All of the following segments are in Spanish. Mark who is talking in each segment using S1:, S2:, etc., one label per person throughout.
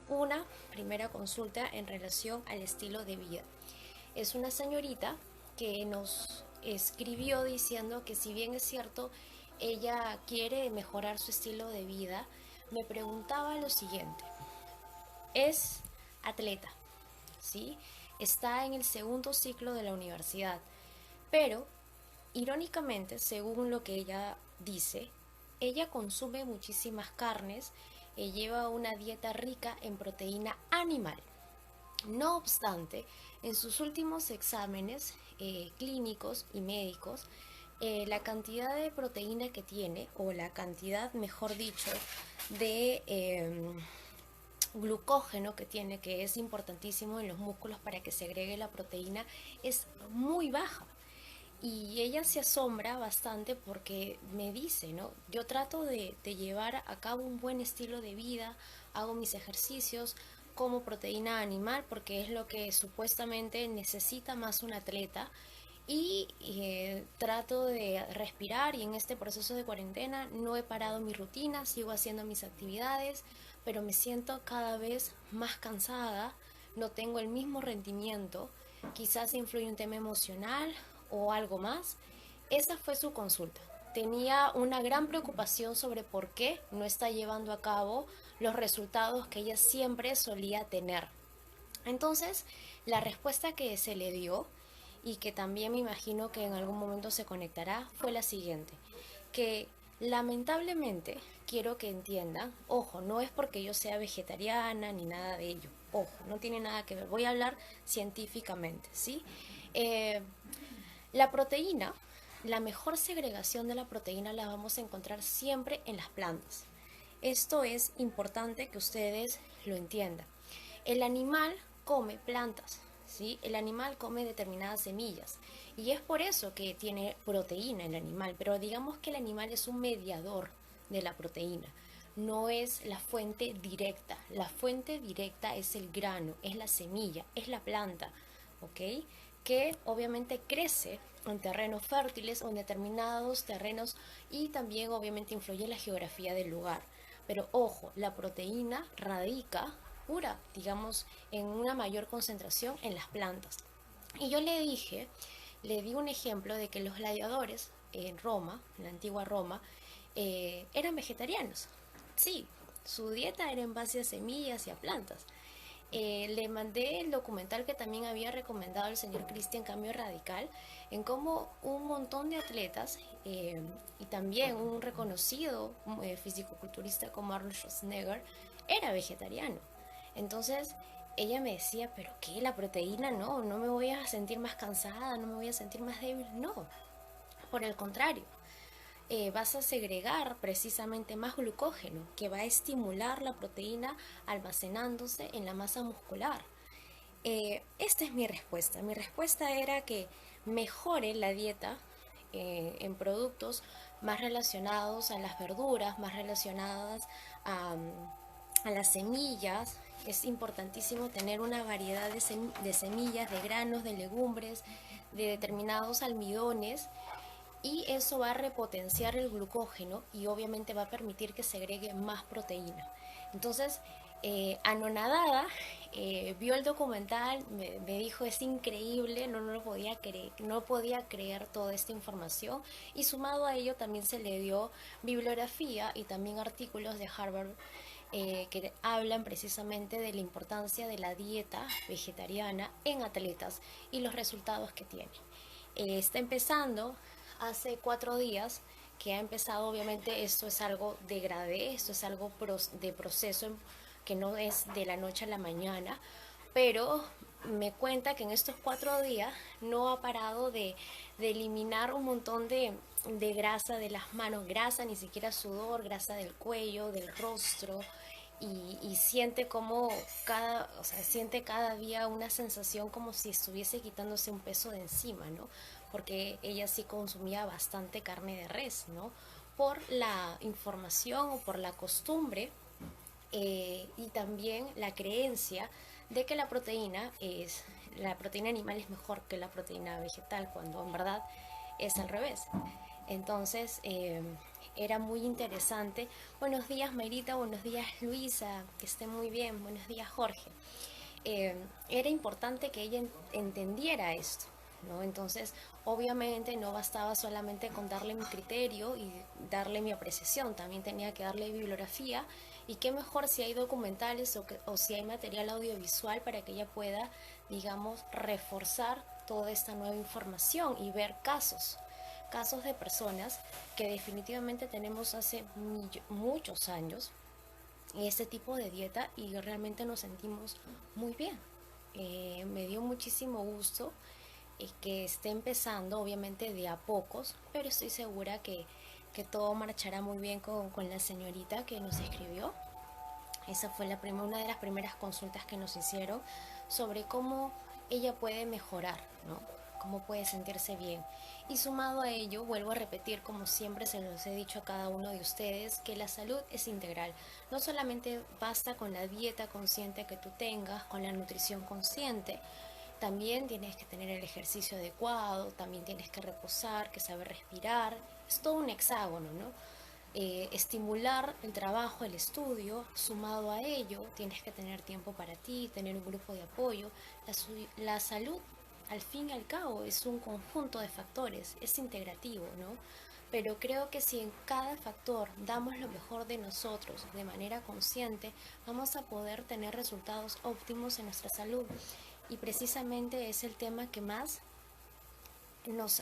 S1: una primera consulta en relación al estilo de vida. Es una señorita que nos escribió diciendo que si bien es cierto, ella quiere mejorar su estilo de vida, me preguntaba lo siguiente. Es atleta, ¿sí? Está en el segundo ciclo de la universidad, pero irónicamente, según lo que ella dice, ella consume muchísimas carnes y lleva una dieta rica en proteína animal. No obstante, en sus últimos exámenes clínicos y médicos, la cantidad de proteína que tiene, o la cantidad, mejor dicho, de glucógeno que tiene, que es importantísimo en los músculos para que se agregue la proteína, es muy baja. Y ella se asombra bastante porque me dice, ¿no? Yo trato de llevar a cabo un buen estilo de vida, hago mis ejercicios, como proteína animal porque es lo que supuestamente necesita más un atleta y trato de respirar y en este proceso de cuarentena no he parado mi rutina, sigo haciendo mis actividades, pero me siento cada vez más cansada, no tengo el mismo rendimiento, quizás influye un tema emocional o algo más. Esa fue su consulta. Tenía una gran preocupación sobre por qué no está llevando a cabo los resultados que ella siempre solía tener. Entonces, la respuesta que se le dio y que también me imagino que en algún momento se conectará fue la siguiente, que lamentablemente quiero que entiendan, ojo, no es porque yo sea vegetariana ni nada de ello, ojo, no tiene nada que ver, voy a hablar científicamente, ¿sí? Eh, la proteína, la mejor segregación de la proteína la vamos a encontrar siempre en las plantas. Esto es importante que ustedes lo entiendan. El animal come plantas, ¿sí? El animal come determinadas semillas y es por eso que tiene proteína el animal, pero digamos que el animal es un mediador de la proteína, no es la fuente directa. La fuente directa es el grano, es la semilla, es la planta, ¿ok? Que obviamente crece en terrenos fértiles o en determinados terrenos y también obviamente influye la geografía del lugar. Pero ojo, la proteína radica pura, digamos, en una mayor concentración en las plantas. Y yo le dije, le di un ejemplo de que los gladiadores en Roma, en la antigua Roma, eran vegetarianos. Sí, su dieta era en base a semillas y a plantas. Le mandé el documental que también había recomendado el señor Cristian Cambio Radical, en cómo un montón de atletas y también un reconocido fisicoculturista como Arnold Schwarzenegger era vegetariano. Entonces ella me decía, pero ¿qué? La proteína no, no me voy a sentir más cansada, no me voy a sentir más débil. No, por el contrario, vas a segregar precisamente más glucógeno que va a estimular la proteína almacenándose en la masa muscular. Esta es mi respuesta. Mi respuesta era que mejore la dieta en productos más relacionados a las verduras, más relacionadas a las semillas. Es importantísimo tener una variedad de semillas, de granos, de legumbres, de determinados almidones y eso va a repotenciar el glucógeno y obviamente va a permitir que se agregue más proteína. Entonces, anonadada, vio el documental, me dijo es increíble, no lo podía creer, no podía creer toda esta información y sumado a ello también se le dio bibliografía y también artículos de Harvard que hablan precisamente de la importancia de la dieta vegetariana en atletas y los resultados que tiene. Está empezando hace 4 días que ha empezado, obviamente esto es algo degradé, esto es algo de proceso que no es de la noche a la mañana, pero me cuenta que en estos 4 días no ha parado de eliminar un montón de grasa de las manos, grasa, ni siquiera sudor, grasa del cuello, del rostro, y siente como o sea, siente cada día una sensación como si estuviese quitándose un peso de encima, ¿no? Porque ella sí consumía bastante carne de res, ¿no? Por la información o por la costumbre y también la creencia de que la proteína animal es mejor que la proteína vegetal, cuando en verdad es al revés. Entonces, era muy interesante. Buenos días, Mayrita, buenos días, Luisa, que esté muy bien, buenos días, Jorge. Era importante que ella entendiera esto, ¿no? Entonces, obviamente no bastaba solamente con darle mi criterio y darle mi apreciación, también tenía que darle bibliografía y qué mejor si hay documentales o si hay material audiovisual para que ella pueda, digamos, reforzar toda esta nueva información y ver casos de personas que definitivamente tenemos hace muchos años este tipo de dieta y realmente nos sentimos muy bien. Me dio muchísimo gusto que esté empezando, obviamente de a pocos, pero estoy segura que todo marchará muy bien con la señorita que nos escribió. Esa fue una de las primeras consultas que nos hicieron sobre cómo ella puede mejorar, ¿no? Cómo puede sentirse bien. Y sumado a ello, vuelvo a repetir, como siempre se los he dicho a cada uno de ustedes, que la salud es integral. No solamente basta con la dieta consciente que tú tengas, con la nutrición consciente, también tienes que tener el ejercicio adecuado, también tienes que reposar, que saber respirar. Es todo un hexágono, ¿no? Estimular el trabajo, el estudio, sumado a ello, tienes que tener tiempo para ti, tener un grupo de apoyo. La salud, al fin y al cabo, es un conjunto de factores, es integrativo, ¿no? Pero creo que si en cada factor damos lo mejor de nosotros de manera consciente, vamos a poder tener resultados óptimos en nuestra salud. Y precisamente es el tema que más nos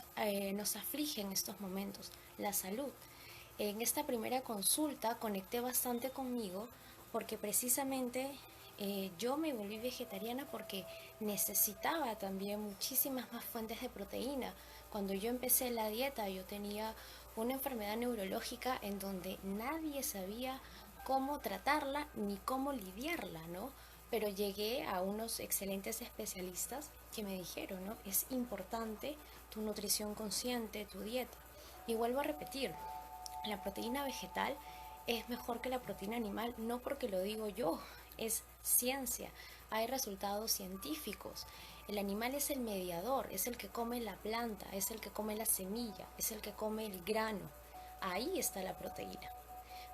S1: aflige en estos momentos, la salud. En esta primera consulta conecté bastante conmigo porque precisamente yo me volví vegetariana porque necesitaba también muchísimas más fuentes de proteína. Cuando yo empecé la dieta yo tenía una enfermedad neurológica en donde nadie sabía cómo tratarla ni cómo lidiarla, ¿no? Pero llegué a unos excelentes especialistas que me dijeron, ¿no? Es importante tu nutrición consciente, tu dieta. Y vuelvo a repetir, la proteína vegetal es mejor que la proteína animal, no porque lo digo yo, es ciencia, hay resultados científicos. El animal es el mediador, es el que come la planta, es el que come la semilla, es el que come el grano. Ahí está la proteína.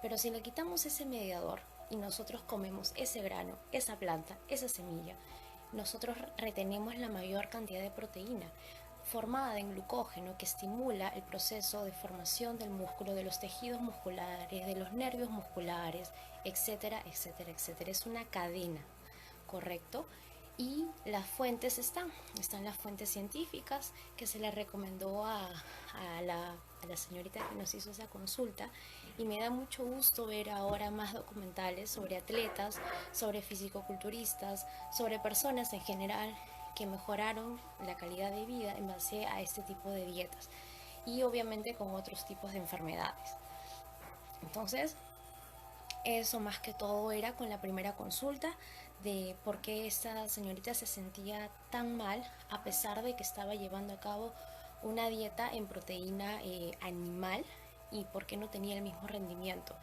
S1: Pero si le quitamos ese mediador y nosotros comemos ese grano, esa planta, esa semilla, nosotros retenemos la mayor cantidad de proteína formada en glucógeno que estimula el proceso de formación del músculo, de los tejidos musculares, de los nervios musculares, etcétera, etcétera, etcétera. Es una cadena, ¿correcto? Y las fuentes están las fuentes científicas que se le recomendó a la señorita que nos hizo esa consulta y me da mucho gusto ver ahora más documentales sobre atletas, sobre fisicoculturistas, sobre personas en general que mejoraron la calidad de vida en base a este tipo de dietas y obviamente con otros tipos de enfermedades. Entonces, eso más que todo era con la primera consulta de por qué esta señorita se sentía tan mal a pesar de que estaba llevando a cabo una dieta en proteína animal y por qué no tenía el mismo rendimiento.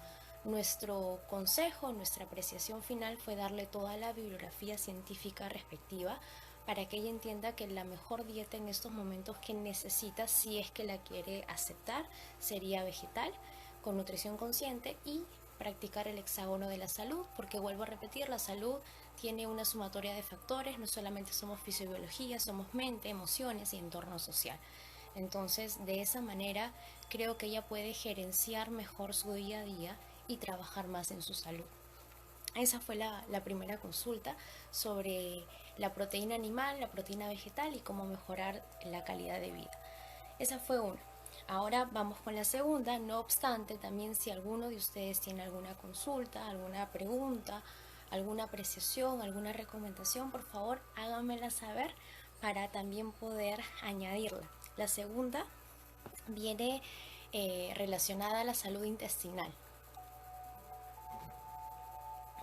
S1: Nuestro consejo, nuestra apreciación final fue darle toda la bibliografía científica respectiva para que ella entienda que la mejor dieta en estos momentos que necesita, si es que la quiere aceptar, sería vegetal, con nutrición consciente y practicar el hexágono de la salud, porque vuelvo a repetir, la salud tiene una sumatoria de factores, no solamente somos fisiología, somos mente, emociones y entorno social. Entonces, de esa manera, creo que ella puede gerenciar mejor su día a día y trabajar más en su salud. Esa fue la primera consulta sobre la proteína animal, la proteína vegetal y cómo mejorar la calidad de vida. Esa fue una. Ahora vamos con la segunda, no obstante, también si alguno de ustedes tiene alguna consulta, alguna pregunta, alguna apreciación, alguna recomendación, por favor háganmela saber para también poder añadirla. La segunda viene relacionada a la salud intestinal.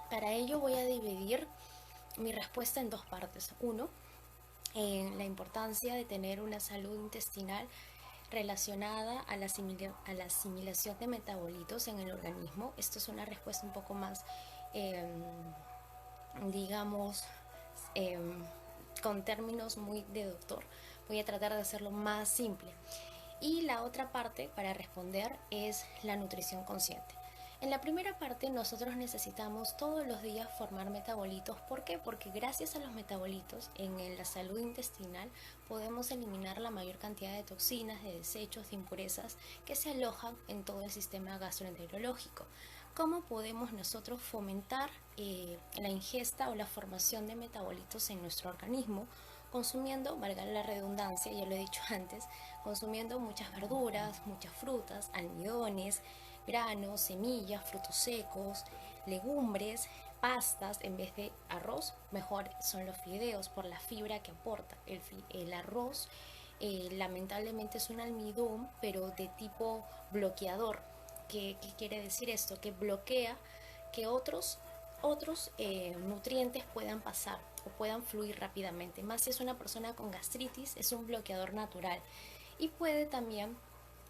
S1: Para ello voy a dividir mi respuesta en dos partes. Uno, en la importancia de tener una salud intestinal relacionada a la asimilación de metabolitos en el organismo. Esto es una respuesta un poco más, eh, digamos, eh, con términos muy de doctor. Voy a tratar de hacerlo más simple. Y la otra parte para responder es la nutrición consciente. En la primera parte nosotros necesitamos todos los días formar metabolitos. ¿Por qué? Porque gracias a los metabolitos en la salud intestinal podemos eliminar la mayor cantidad de toxinas, de desechos, de impurezas que se alojan en todo el sistema gastroenterológico. ¿Cómo podemos nosotros fomentar la ingesta o la formación de metabolitos en nuestro organismo? Consumiendo, valga la redundancia, ya lo he dicho antes, consumiendo muchas verduras, muchas frutas, almidones, granos, semillas, frutos secos, legumbres, pastas. En vez de arroz, mejor son los fideos por la fibra que aporta. El arroz lamentablemente es un almidón, pero de tipo bloqueador. ¿Qué quiere decir esto? Que bloquea que otros nutrientes puedan pasar o puedan fluir rápidamente. Más si es una persona con gastritis, es un bloqueador natural y puede también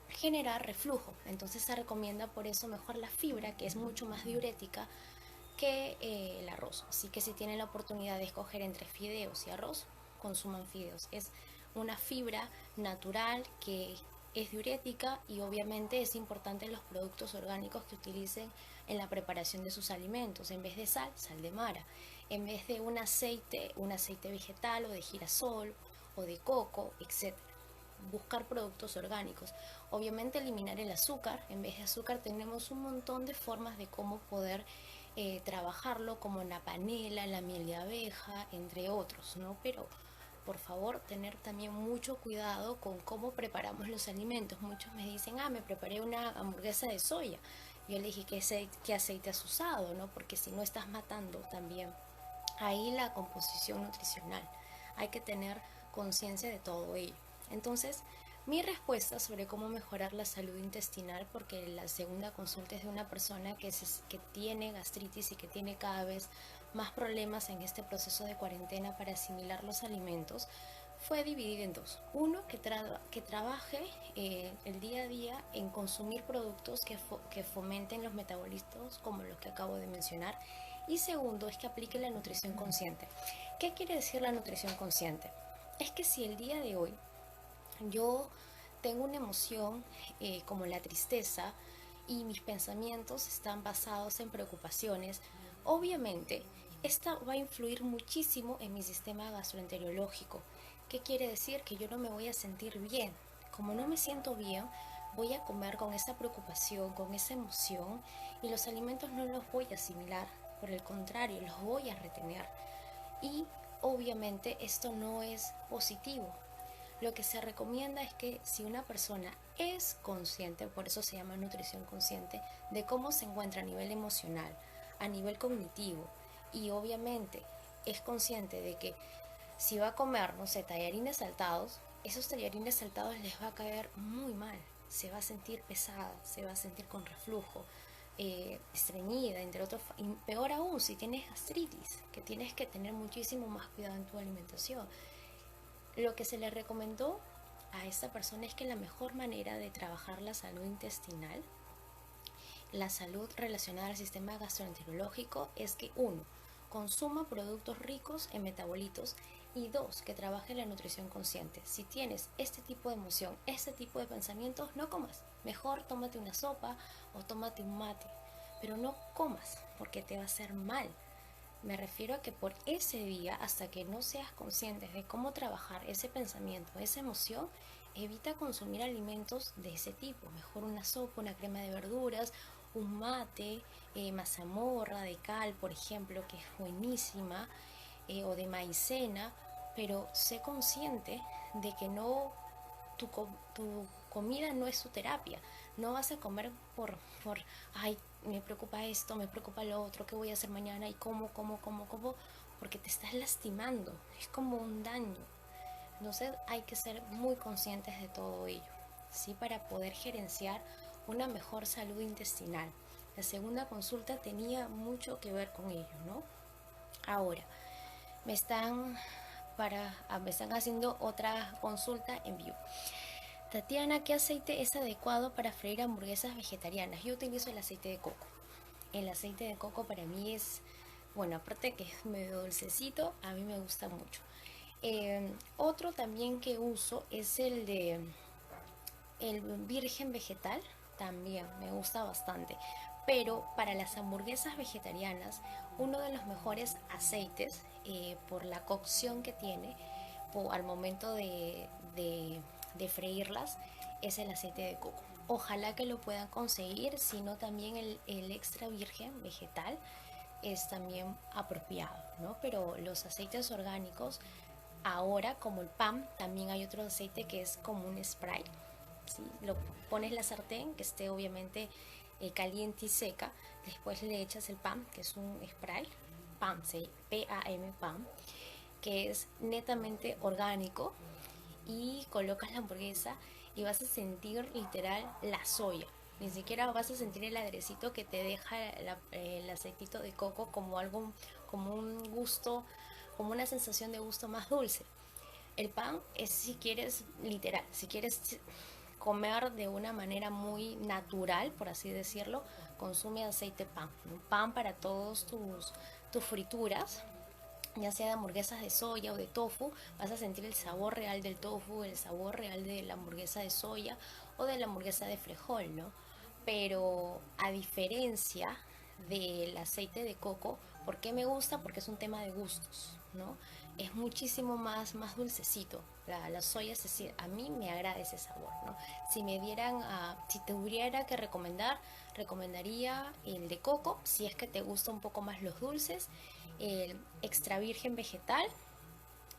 S1: generar reflujo. Entonces se recomienda por eso mejor la fibra, que es mucho más diurética que el arroz. Así que si tienen la oportunidad de escoger entre fideos y arroz, consuman fideos. Es una fibra natural que es diurética y obviamente es importante los productos orgánicos que utilicen en la preparación de sus alimentos. En vez de sal, sal de mara. En vez de un aceite vegetal o de girasol o de coco, etc. Buscar productos orgánicos. Obviamente eliminar el azúcar. En vez de azúcar tenemos un montón de formas de cómo poder trabajarlo, como la panela, la miel de abeja, entre otros, ¿no? Pero por favor tener también mucho cuidado con cómo preparamos los alimentos. Muchos me dicen, me preparé una hamburguesa de soya. Yo le dije, ¿qué aceite has usado? ¿No? Porque si no estás matando también ahí la composición nutricional. Hay que tener conciencia de todo ello. Entonces, mi respuesta sobre cómo mejorar la salud intestinal, porque la segunda consulta es de una persona que tiene gastritis y que tiene cada vez más problemas en este proceso de cuarentena para asimilar los alimentos, fue dividida en dos. Uno, que trabaje el día a día en consumir productos que fomenten los metabolitos, como los que acabo de mencionar. Y segundo, es que aplique la nutrición consciente. ¿Qué quiere decir la nutrición consciente? Es que si el día de hoy yo tengo una emoción como la tristeza y mis pensamientos están basados en preocupaciones, obviamente esta va a influir muchísimo en mi sistema gastroenterológico. ¿Qué quiere decir? Que yo no me voy a sentir bien. Como no me siento bien, voy a comer con esa preocupación, con esa emoción, y los alimentos no los voy a asimilar, por el contrario, los voy a retener. Y obviamente esto no es positivo. Lo que se recomienda es que si una persona es consciente, por eso se llama nutrición consciente, de cómo se encuentra a nivel emocional, a nivel cognitivo, y obviamente es consciente de que si va a comer, no sé, tallarines saltados, esos tallarines saltados les va a caer muy mal, se va a sentir pesada, se va a sentir con reflujo, estreñida, entre otros, y peor aún si tienes gastritis, que tienes que tener muchísimo más cuidado en tu alimentación. Lo que se le recomendó a esta persona es que la mejor manera de trabajar la salud intestinal, la salud relacionada al sistema gastroenterológico, es que uno, consuma productos ricos en metabolitos, y dos, que trabaje la nutrición consciente. Si tienes este tipo de emoción, este tipo de pensamientos, no comas. Mejor tómate una sopa o tómate un mate, pero no comas porque te va a hacer mal. Me refiero a que por ese día, hasta que no seas consciente de cómo trabajar ese pensamiento, esa emoción, evita consumir alimentos de ese tipo. Mejor una sopa, una crema de verduras, un mate, mazamorra de cal, por ejemplo, que es buenísima, o de maicena, pero sé consciente de que no tu comida no es tu terapia. No vas a comer ay, me preocupa esto, me preocupa lo otro, qué voy a hacer mañana y cómo, porque te estás lastimando. Es como un daño. Entonces hay que ser muy conscientes de todo ello, ¿sí? Para poder gerenciar una mejor salud intestinal. La segunda consulta tenía mucho que ver con ello, ¿no? Ahora, me están, me están haciendo otra consulta en vivo. Tatiana, ¿qué aceite es adecuado para freír hamburguesas vegetarianas? Yo utilizo el aceite de coco. El aceite de coco para mí es, bueno, aparte que es medio dulcecito, a mí me gusta mucho. Otro también que uso es el de El virgen vegetal también me gusta bastante. Pero para las hamburguesas vegetarianas, uno de los mejores aceites, por la cocción que tiene al momento de freírlas, es el aceite de coco. Ojalá que lo puedan conseguir, sino también el extra virgen vegetal es también apropiado, ¿no? Pero los aceites orgánicos, ahora como el pan, también hay otro aceite que es como un spray, ¿sí? Lo pones en la sartén, que esté obviamente caliente y seca, después le echas el pan, que es un spray, PAM, ¿sí? PAM, PAM, que es netamente orgánico, y colocas la hamburguesa y vas a sentir literal la soya. Ni siquiera vas a sentir el airecito que te deja el aceitito de coco como algo, como un gusto, como una sensación de gusto más dulce. El pan es, si quieres, literal, si quieres comer de una manera muy natural, por así decirlo, consume aceite pan. Un pan para todos tus frituras, ya sea de hamburguesas de soya o de tofu, vas a sentir el sabor real del tofu, el sabor real de la hamburguesa de soya o de la hamburguesa de frijol, ¿no? Pero a diferencia del aceite de coco, ¿por qué me gusta? Porque es un tema de gustos, ¿no? Es muchísimo más dulcecito. La soya, es decir, a mí me agrada ese sabor, ¿no? Si me dieran, si tuviera que recomendar, recomendaría el de coco, si es que te gusta un poco más los dulces, el extra virgen vegetal,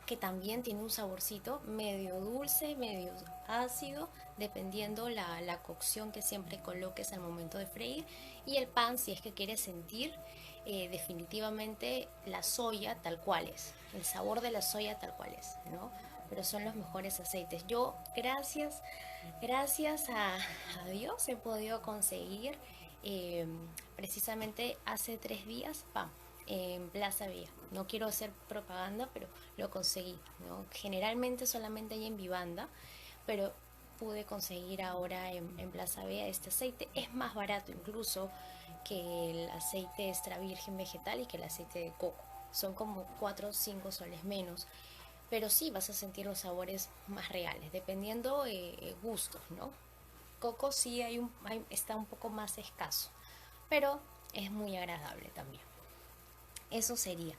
S1: que también tiene un saborcito medio dulce, medio ácido, dependiendo la cocción que siempre coloques al momento de freír. Y el pan, si es que quieres sentir definitivamente la soya tal cual es, el sabor de la soya tal cual es, ¿no? Pero son los mejores aceites. Yo, gracias a Dios, he podido conseguir, eh, precisamente hace 3 días, pan en Plaza Vía. No quiero hacer propaganda, pero lo conseguí, ¿no? Generalmente solamente hay en Vivanda, pero pude conseguir ahora en Plaza Vea este aceite. Es más barato incluso que el aceite extra virgen vegetal y que el aceite de coco. Son como 4 o 5 soles menos. Pero sí vas a sentir los sabores más reales, dependiendo gustos, ¿no? Coco sí está un poco más escaso, pero es muy agradable también. Eso sería.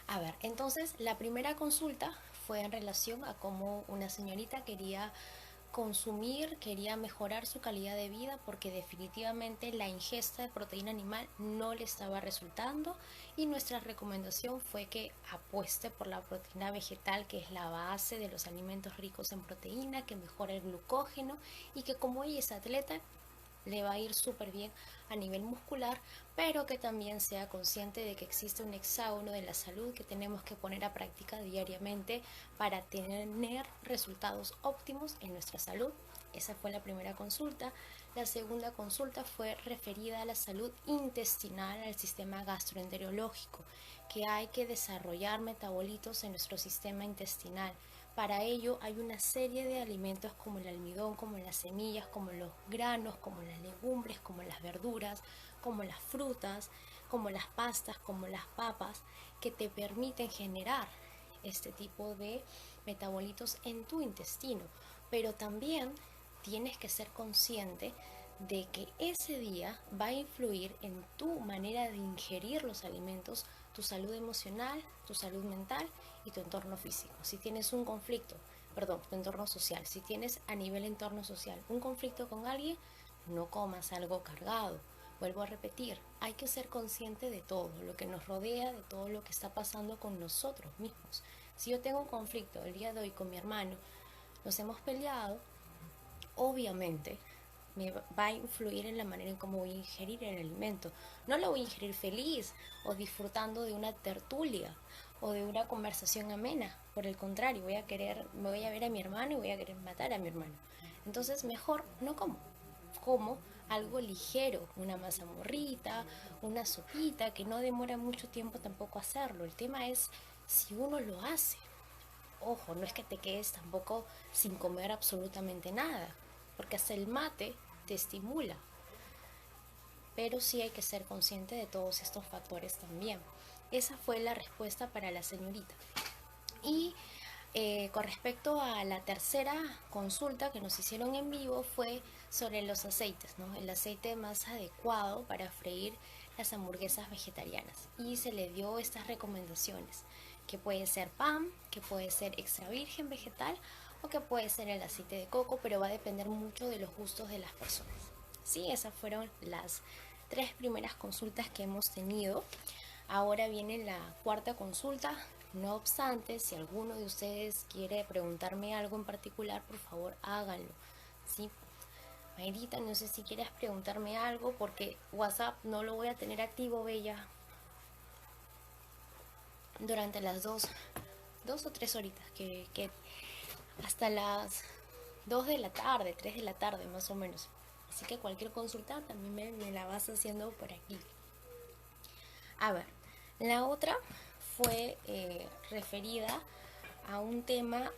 S1: A ver, entonces la primera consulta fue en relación a cómo una señorita quería consumir, quería mejorar su calidad de vida porque definitivamente la ingesta de proteína animal no le estaba resultando, y nuestra recomendación fue que apueste por la proteína vegetal, que es la base de los alimentos ricos en proteína, que mejora el glucógeno, y que como ella es atleta le va a ir súper bien a nivel muscular, pero que también sea consciente de que existe un hexágono de la salud que tenemos que poner a práctica diariamente para tener resultados óptimos en nuestra salud. Esa fue la primera consulta. La segunda consulta fue referida a la salud intestinal, al sistema gastroenterológico, que hay que desarrollar metabolitos en nuestro sistema intestinal. Para ello hay una serie de alimentos como el almidón, como las semillas, como los granos, como las legumbres, como las verduras, como las frutas, como las pastas, como las papas, que te permiten generar este tipo de metabolitos en tu intestino. Pero también tienes que ser consciente de que ese día va a influir en tu manera de ingerir los alimentos, tu salud emocional, tu salud mental y tu entorno físico. Si tienes un conflicto, perdón, tu entorno social, si tienes a nivel entorno social un conflicto con alguien, no comas algo cargado. Vuelvo a repetir, hay que ser consciente de todo lo que nos rodea, de todo lo que está pasando con nosotros mismos. Si yo tengo un conflicto el día de hoy con mi hermano, nos hemos peleado, obviamente me va a influir en la manera en cómo voy a ingerir el alimento. No lo voy a ingerir feliz o disfrutando de una tertulia o de una conversación amena. Por el contrario, me voy a ver a mi hermano y voy a querer matar a mi hermano. Entonces mejor no como algo ligero, una mazamorrita, una sopita, que no demora mucho tiempo tampoco hacerlo. El tema es si uno lo hace. Ojo, no es que te quedes tampoco sin comer absolutamente nada, porque hasta el mate te estimula, pero sí hay que ser consciente de todos estos factores también. Esa fue la respuesta para la señorita. Y Con respecto a la tercera consulta que nos hicieron en vivo fue sobre los aceites, ¿no? El aceite más adecuado para freír las hamburguesas vegetarianas. Y se le dio estas recomendaciones, que puede ser PAM, que puede ser extra virgen vegetal o que puede ser el aceite de coco, pero va a depender mucho de los gustos de las personas. Sí, esas fueron las tres primeras consultas que hemos tenido. Ahora viene la cuarta consulta. No obstante, si alguno de ustedes quiere preguntarme algo en particular, por favor háganlo. ¿Sí? Mayrita, no sé si quieres preguntarme algo porque WhatsApp no lo voy a tener activo, Bella, durante las dos o tres horitas, que hasta las 2 de la tarde, 3 de la tarde más o menos. Así que cualquier consulta también me la vas haciendo por aquí. A ver, la otra fue referida a un tema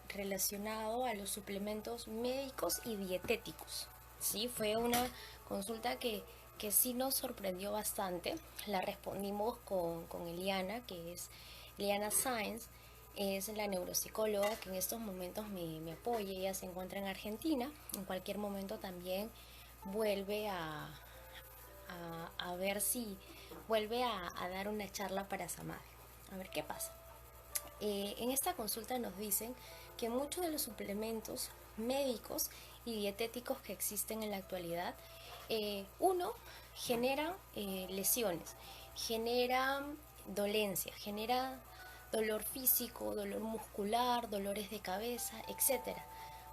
S1: relacionado a los suplementos médicos y dietéticos. Sí, fue una consulta que sí nos sorprendió bastante. La respondimos con Eliana, que es Eliana Sáenz, es la neuropsicóloga que en estos momentos me apoya. Ella se encuentra en Argentina. En cualquier momento también vuelve a ver si vuelve a dar una charla para Samadhi. A ver qué pasa. En esta consulta nos dicen que muchos de los suplementos médicos y dietéticos que existen en la actualidad, uno, generan lesiones, generan dolencia, genera dolor físico, dolor muscular, dolores de cabeza, etcétera.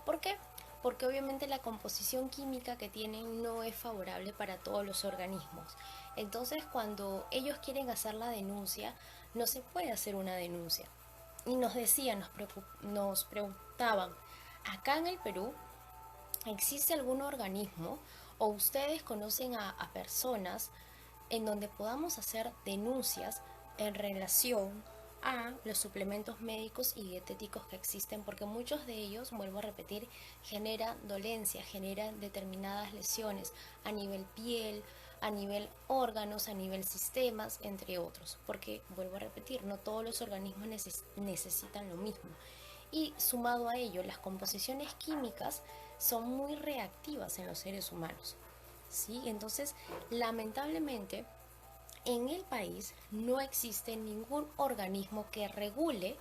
S1: ¿Por qué? Porque obviamente la composición química que tienen no es favorable para todos los organismos. Entonces, cuando ellos quieren hacer la denuncia, no se puede hacer una denuncia. Y nos decían, nos preguntaban, acá en el Perú, ¿existe algún organismo o ustedes conocen a personas en donde podamos hacer denuncias en relación a los suplementos médicos y dietéticos que existen? Porque muchos de ellos, vuelvo a repetir, generan dolencia, generan determinadas lesiones a nivel piel, a nivel órganos, a nivel sistemas, entre otros. Porque, vuelvo a repetir, no todos los organismos necesitan lo mismo. Y sumado a ello, las composiciones químicas son muy reactivas en los seres humanos. ¿Sí? Entonces, lamentablemente, en el país no existe ningún organismo que regule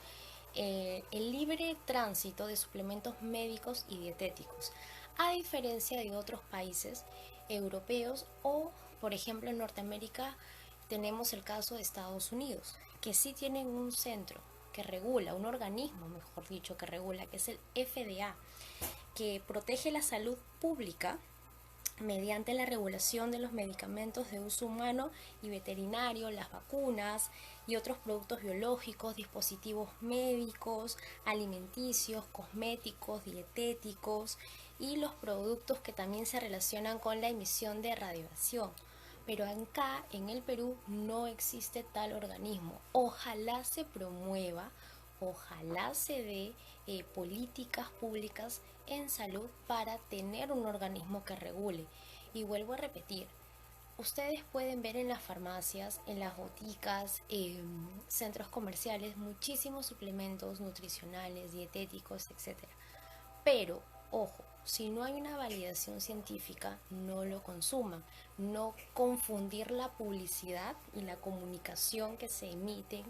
S1: el libre tránsito de suplementos médicos y dietéticos, a diferencia de otros países europeos o, por ejemplo, en Norteamérica tenemos el caso de Estados Unidos, que sí tienen un centro que regula, un organismo, mejor dicho, que regula, que es el FDA, que protege la salud pública mediante la regulación de los medicamentos de uso humano y veterinario, las vacunas y otros productos biológicos, dispositivos médicos, alimenticios, cosméticos, dietéticos y los productos que también se relacionan con la emisión de radiación. Pero acá en el Perú no existe tal organismo. Ojalá se promueva, ojalá se dé políticas públicas en salud para tener un organismo que regule. Y vuelvo a repetir, ustedes pueden ver en las farmacias, en las boticas, centros comerciales, muchísimos suplementos nutricionales, dietéticos, etcétera. Pero, ojo, si no hay una validación científica, no lo consuman. No confundir la publicidad y la comunicación que se emiten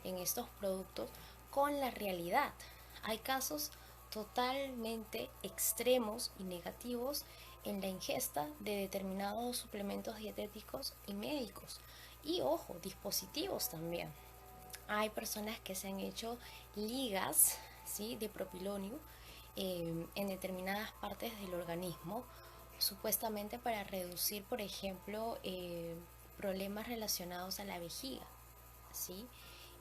S1: en estos productos con la realidad. Hay casos totalmente extremos y negativos en la ingesta de determinados suplementos dietéticos y médicos. Y ojo, dispositivos también. Hay personas que se han hecho ligas, ¿sí?, de propilonio en determinadas partes del organismo, supuestamente para reducir, por ejemplo, problemas relacionados a la vejiga, ¿sí?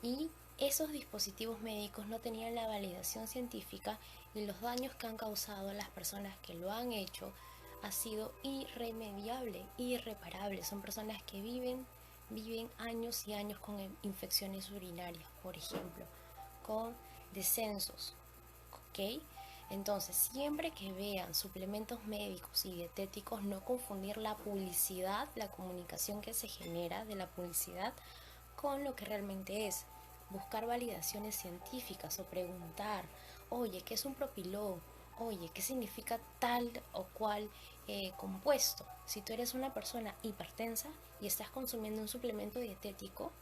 S1: Y esos dispositivos médicos no tenían la validación científica y los daños que han causado a las personas que lo han hecho ha sido irremediable, irreparable. Son personas que viven años y años con infecciones urinarias, por ejemplo, con descensos, ¿ok? Entonces, siempre que vean suplementos médicos y dietéticos, no confundir la publicidad, la comunicación que se genera de la publicidad con lo que realmente es. buscar validaciones científicas o preguntar, oye, ¿qué es un propilón? Oye, ¿qué significa tal o cual compuesto? Si tú eres una persona hipertensa y estás consumiendo un suplemento dietético,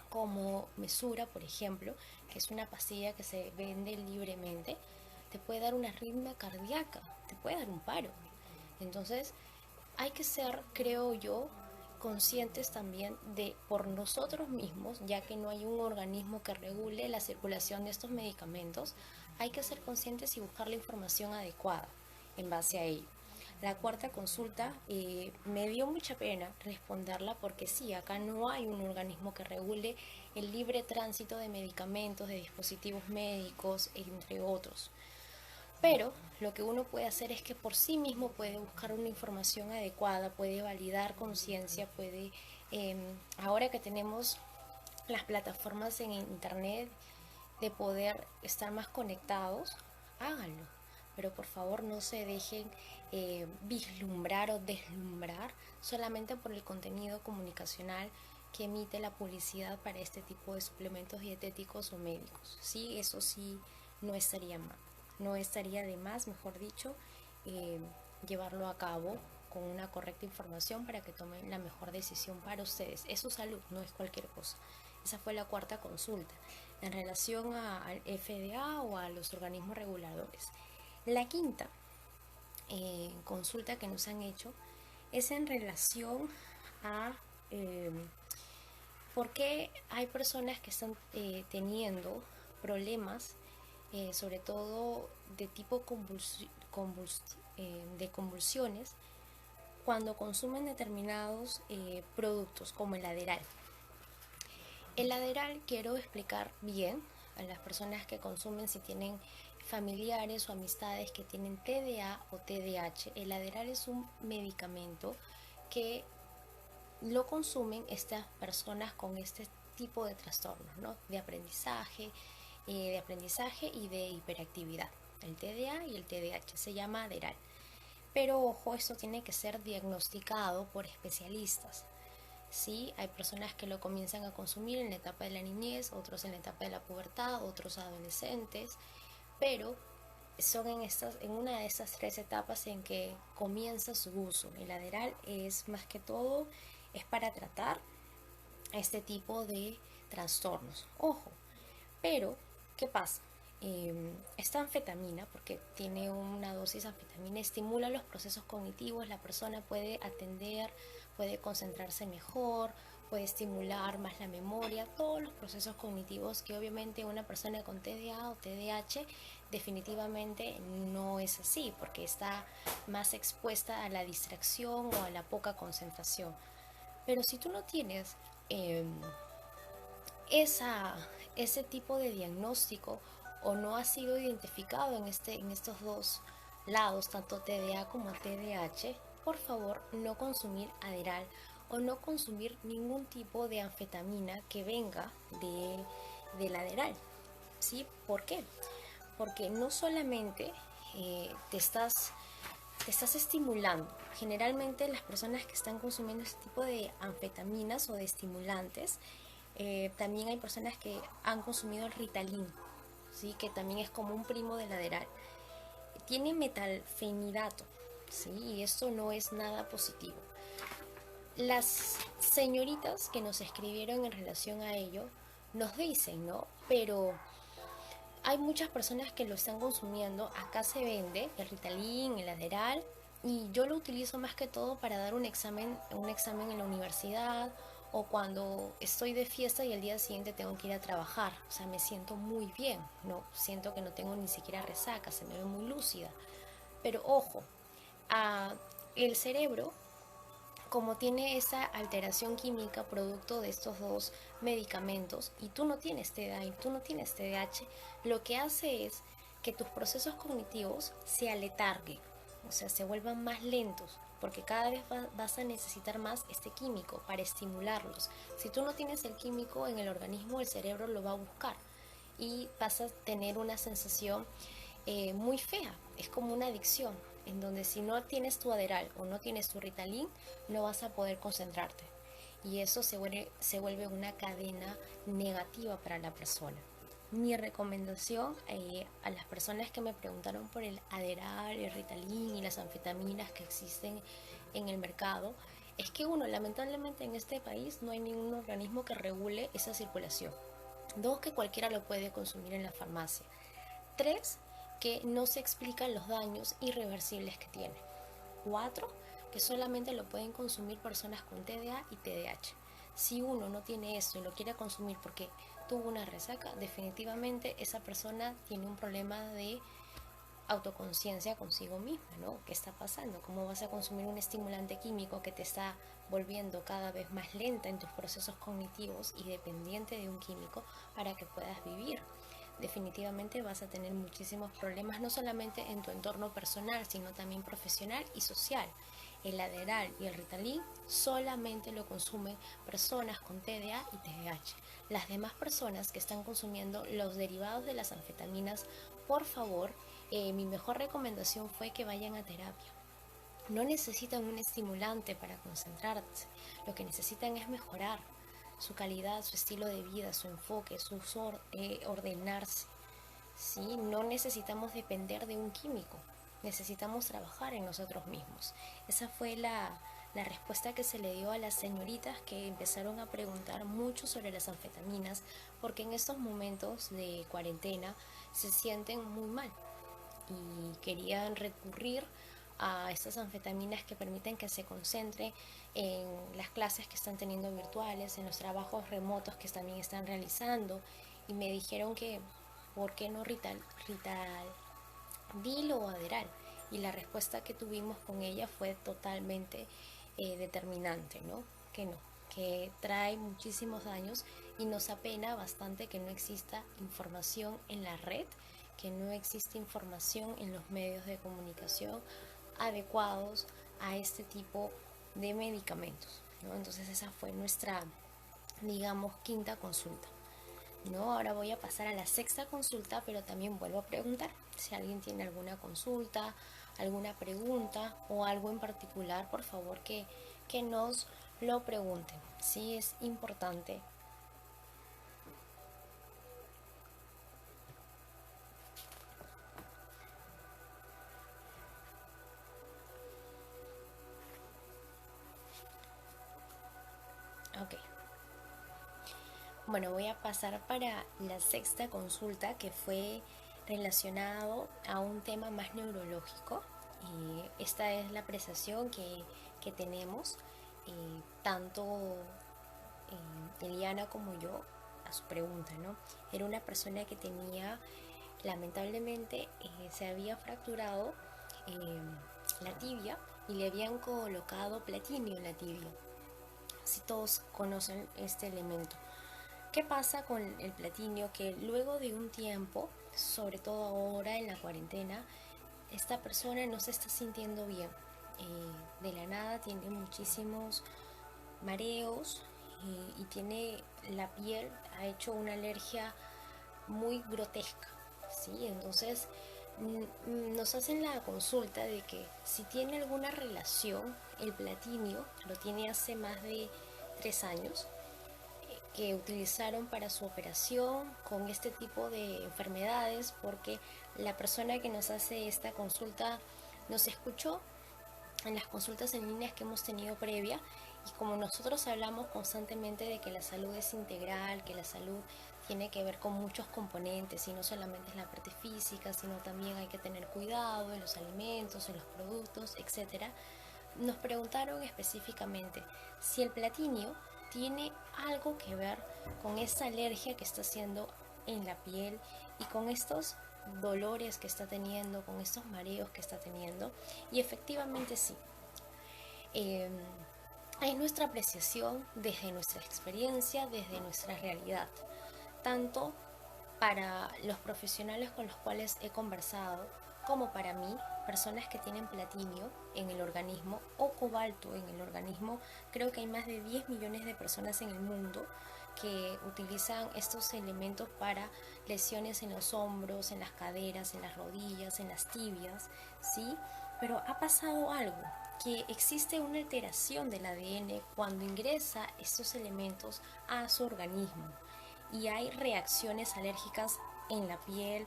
S1: como Mesura, por ejemplo, que es una pastilla que se vende libremente, te puede dar una arritmia cardíaca, te puede dar un paro. Entonces, hay que ser, creo yo, conscientes también de por nosotros mismos, ya que no hay un organismo que regule la circulación de estos medicamentos, hay que ser conscientes y buscar la información adecuada en base a ello. La cuarta consulta me dio mucha pena responderla porque sí, acá no hay un organismo que regule el libre tránsito de medicamentos, de dispositivos médicos, entre otros. Pero lo que uno puede hacer es que por sí mismo puede buscar una información adecuada, puede validar conciencia, puede, ahora que tenemos las plataformas en internet de poder estar más conectados, háganlo. Pero por favor no se dejen vislumbrar o deslumbrar solamente por el contenido comunicacional que emite la publicidad para este tipo de suplementos dietéticos o médicos. Sí, eso sí, no estaría mal, no estaría de más, mejor dicho, eh, llevarlo a cabo con una correcta información para que tomen la mejor decisión para ustedes. Es su salud, no es cualquier cosa. Esa fue la cuarta consulta en relación al FDA o a los organismos reguladores. La quinta consulta que nos han hecho es en relación a eh, por qué hay personas que están teniendo problemas, sobre todo de tipo de convulsiones, cuando consumen determinados productos como el Adderall. El Adderall, quiero explicar bien a las personas que consumen, si tienen familiares o amistades que tienen TDA o TDAH. El Adderall es un medicamento que lo consumen estas personas con este tipo de trastornos, ¿no? De aprendizaje y de hiperactividad. El TDA y el TDAH se llama Adderall. Pero ojo, esto tiene que ser diagnosticado por especialistas. Sí, hay personas que lo comienzan a consumir en la etapa de la niñez, otros en la etapa de la pubertad, otros adolescentes, pero son en una de estas tres etapas en que comienza su uso. El Adderall es más que todo, es para tratar este tipo de trastornos. Ojo, pero ¿qué pasa? Esta anfetamina, porque tiene una dosis de anfetamina, estimula los procesos cognitivos, la persona puede atender, puede concentrarse mejor, puede estimular más la memoria, todos los procesos cognitivos que obviamente una persona con TDA o TDAH definitivamente no es así, porque está más expuesta a la distracción o a la poca concentración. Pero si tú no tienes eh, esa, ese tipo de diagnóstico o no ha sido identificado en estos dos lados, tanto TDA como TDAH, por favor no consumir Adderall o no consumir ningún tipo de anfetamina que venga del Adderall. ¿Sí? ¿Por qué? Porque no solamente eh, te estás te estás estimulando. Generalmente las personas que están consumiendo este tipo de anfetaminas o de estimulantes, también hay personas que han consumido el Ritalin, ¿sí? Que también es como un primo del Adderall. Tiene metalfenidato, ¿sí? Y esto no es nada positivo. Las señoritas que nos escribieron en relación a ello nos dicen, ¿no? Pero hay muchas personas que lo están consumiendo. Acá se vende el Ritalin, el Adderall, y yo lo utilizo más que todo para dar un examen en la universidad o cuando estoy de fiesta y el día siguiente tengo que ir a trabajar. O sea, me siento muy bien, no siento que no tengo ni siquiera resaca, se me ve muy lúcida. Pero ojo, a el cerebro, como tiene esa alteración química producto de estos dos medicamentos y tú no tienes TDA y tú no tienes TDAH, lo que hace es que tus procesos cognitivos se aletarguen, o sea, se vuelvan más lentos, porque cada vez vas a necesitar más este químico para estimularlos. Si tú no tienes el químico en el organismo, el cerebro lo va a buscar y vas a tener una sensación muy fea. Es como una adicción, en donde si no tienes tu Adderall o no tienes tu Ritalin, no vas a poder concentrarte. y eso se vuelve una cadena negativa para la persona. Mi recomendación a las personas que me preguntaron por el Adderall, el Ritalin y las anfetaminas que existen en el mercado es que uno, lamentablemente en este país no hay ningún organismo que regule esa circulación. Dos, que cualquiera lo puede consumir en la farmacia. Tres, que no se explican los daños irreversibles que tiene. Cuatro, que solamente lo pueden consumir personas con TDA y TDAH. Si uno no tiene esto y lo quiere consumir porque tuvo una resaca, definitivamente esa persona tiene un problema de autoconciencia consigo misma, ¿no? ¿Qué está pasando? ¿Cómo vas a consumir un estimulante químico que te está volviendo cada vez más lenta en tus procesos cognitivos y dependiente de un químico para que puedas vivir? Definitivamente vas a tener muchísimos problemas, no solamente en tu entorno personal, sino también profesional y social. El Adderall y el Ritalin solamente lo consumen personas con TDA y TDAH. Las demás personas que están consumiendo los derivados de las anfetaminas, por favor, mi mejor recomendación fue que vayan a terapia. No necesitan un estimulante para concentrarse, lo que necesitan es mejorar su calidad, su estilo de vida, su enfoque, ordenarse. ¿Sí? No necesitamos depender de un químico, necesitamos trabajar en nosotros mismos. Esa fue la respuesta que se le dio a las señoritas que empezaron a preguntar mucho sobre las anfetaminas, porque en estos momentos de cuarentena se sienten muy mal y querían recurrir a estas anfetaminas que permiten que se concentre en las clases que están teniendo virtuales, en los trabajos remotos que también están realizando, y me dijeron que ¿por qué no Rital o Adderall? Y la respuesta que tuvimos con ella fue totalmente determinante, ¿no? Que no, que trae muchísimos daños y nos apena bastante que no exista información en la red, que no existe información en los medios de comunicación adecuados a este tipo de medicamentos, ¿no? Entonces esa fue nuestra, digamos, quinta consulta. No, ahora voy a pasar a la sexta consulta, pero también vuelvo a preguntar si alguien tiene alguna consulta, alguna pregunta o algo en particular, por favor que nos lo pregunten. Sí, es importante. Ok, bueno, voy a pasar para la sexta consulta, que fue relacionado a un tema más neurológico. Y esta es la apreciación que tenemos, tanto Eliana como yo, a su pregunta, ¿no? Era una persona que tenía, lamentablemente, se había fracturado eh, la tibia y le habían colocado platinio en la tibia. Si todos conocen este elemento. ¿Qué pasa con el platinio? Que luego de un tiempo, sobre todo ahora en la cuarentena, esta persona no se está sintiendo bien. De la nada tiene muchísimos mareos y tiene la piel, ha hecho una alergia muy grotesca, ¿sí? Entonces nos hacen la consulta de que si tiene alguna relación el platinio, lo tiene hace más de 3 años, que utilizaron para su operación con este tipo de enfermedades, porque la persona que nos hace esta consulta nos escuchó en las consultas en líneas que hemos tenido previa, y como nosotros hablamos constantemente de que la salud es integral, que la salud tiene que ver con muchos componentes y no solamente es la parte física, sino también hay que tener cuidado en los alimentos, en los productos, etcétera. Nos preguntaron específicamente si el platinio tiene algo que ver con esa alergia que está haciendo en la piel y con estos dolores que está teniendo, con estos mareos que está teniendo. Y efectivamente sí. Eh, es nuestra apreciación desde nuestra experiencia, desde nuestra realidad, tanto para los profesionales con los cuales he conversado, como para mí, personas que tienen platinio en el organismo o cobalto en el organismo. Creo que hay más de 10 millones de personas en el mundo que utilizan estos elementos para lesiones en los hombros, en las caderas, en las rodillas, en las tibias, ¿sí? Pero ha pasado algo. que existe una alteración del ADN cuando ingresa estos elementos a su organismo y hay reacciones alérgicas en la piel,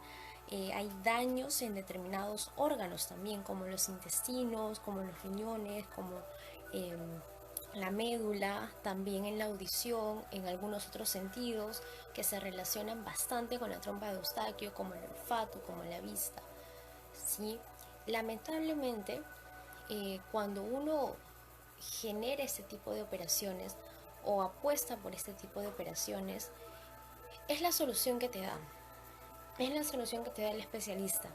S1: hay daños en determinados órganos también, como los intestinos, como los riñones, como eh, la médula, también en la audición, en algunos otros sentidos que se relacionan bastante con la trompa de Eustaquio, como el olfato, como la vista. ¿Sí? Lamentablemente, cuando uno genera este tipo de operaciones o apuesta por este tipo de operaciones, es la solución que te da. Es la solución que te da el especialista.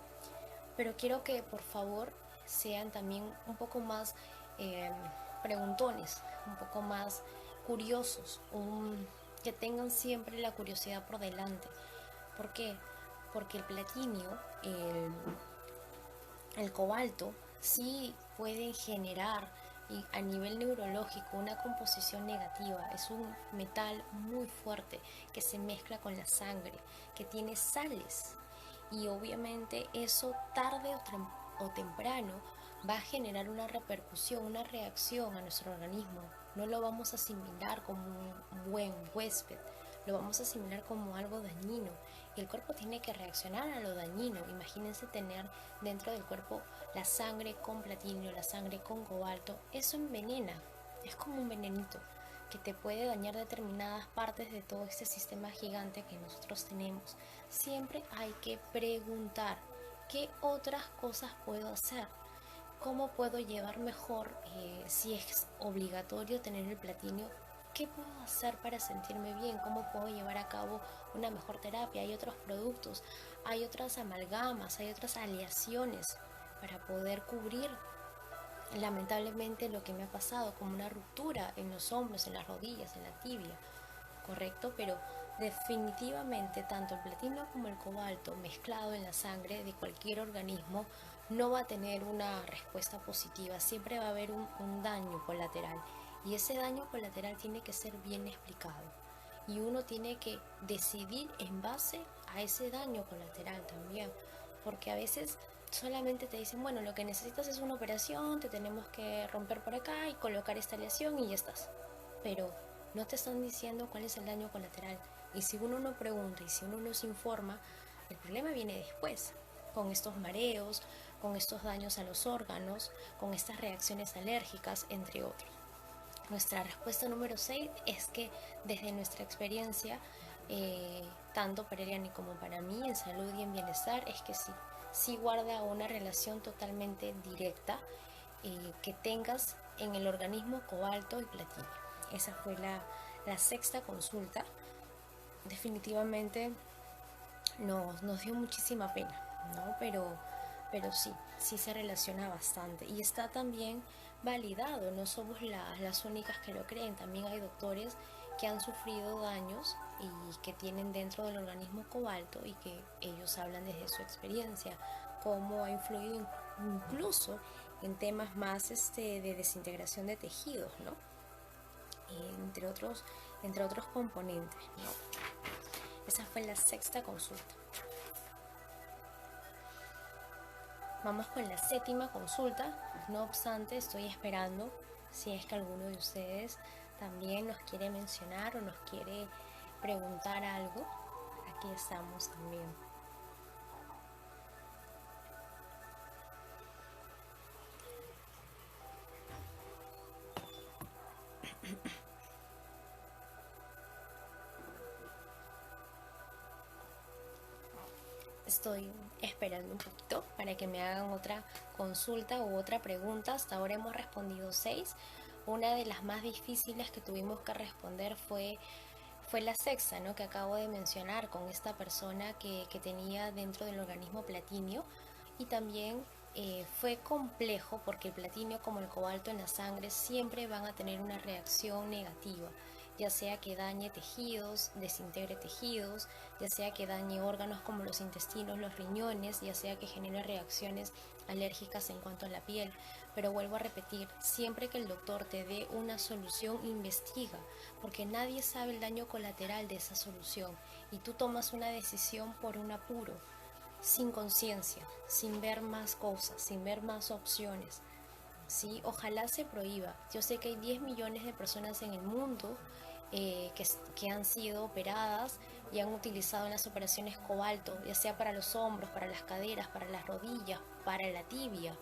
S1: Pero quiero que por favor sean también un poco más eh, preguntones, un poco más curiosos, que tengan siempre la curiosidad por delante. ¿Por qué? Porque el platinio, el cobalto, sí pueden generar y a nivel neurológico una composición negativa. Es un metal muy fuerte que se mezcla con la sangre, que tiene sales, y obviamente eso tarde o temprano va a generar una repercusión, una reacción a nuestro organismo. No lo vamos a asimilar como un buen huésped, lo vamos a asimilar como algo dañino, y el cuerpo tiene que reaccionar a lo dañino. Imagínense tener dentro del cuerpo la sangre con platinio, la sangre con cobalto. Eso envenena, es como un venenito que te puede dañar determinadas partes de todo este sistema gigante que nosotros tenemos. Siempre hay que preguntar qué otras cosas puedo hacer, cómo puedo llevar mejor, si es obligatorio tener el platino, qué puedo hacer para sentirme bien, cómo puedo llevar a cabo una mejor terapia. Hay otros productos, hay otras amalgamas, hay otras aleaciones para poder cubrir lamentablemente lo que me ha pasado, como una ruptura en los hombros, en las rodillas, en la tibia, correcto. Pero definitivamente tanto el platino como el cobalto mezclado en la sangre de cualquier organismo no va a tener una respuesta positiva, siempre va a haber un daño colateral, y ese daño colateral tiene que ser bien explicado y uno tiene que decidir en base a ese daño colateral también, porque a veces solamente te dicen, bueno, lo que necesitas es una operación, te tenemos que romper por acá y colocar esta aleación y ya estás. Pero no te están diciendo cuál es el daño colateral. Y si uno no pregunta y si uno no se informa, el problema viene después, con estos mareos, con estos daños a los órganos, con estas reacciones alérgicas, entre otros. Nuestra respuesta número 6 es que desde nuestra experiencia, tanto para Eliane como para mí, en salud y en bienestar, es que sí, sí guarda una relación totalmente directa, que tengas en el organismo cobalto y platino. Esa fue la sexta consulta. Definitivamente nos dio muchísima pena, ¿no? Pero sí, sí se relaciona bastante y está también validado. No somos las únicas que lo creen, también hay doctores que han sufrido daños y que tienen dentro del organismo cobalto, y que ellos hablan desde su experiencia, cómo ha influido incluso en temas más de desintegración de tejidos, ¿no? Entre otros componentes, ¿no? Esa fue la sexta consulta. Vamos con la séptima consulta. No obstante, estoy esperando si es que alguno de ustedes también nos quiere mencionar o nos quiere preguntar algo. Aquí estamos también. Estoy esperando un poquito para que me hagan otra consulta u otra pregunta. Hasta ahora hemos respondido 6. Una de las más difíciles que tuvimos que responder fue la sexta, ¿no? Que acabo de mencionar, con esta persona que tenía dentro del organismo platinio. Y también fue complejo porque el platinio como el cobalto en la sangre siempre van a tener una reacción negativa, ya sea que dañe tejidos, desintegre tejidos, ya sea que dañe órganos como los intestinos, los riñones, ya sea que genere reacciones alérgicas en cuanto a la piel. Pero vuelvo a repetir, siempre que el doctor te dé una solución, investiga, porque nadie sabe el daño colateral de esa solución y tú tomas una decisión por un apuro, sin conciencia, sin ver más cosas, sin ver más opciones. ¿sí? Ojalá se prohíba. Yo sé que hay 10 millones de personas en el mundo que han sido operadas y han utilizado en las operaciones cobalto, ya sea para los hombros, para las caderas, para las rodillas, para la tibia.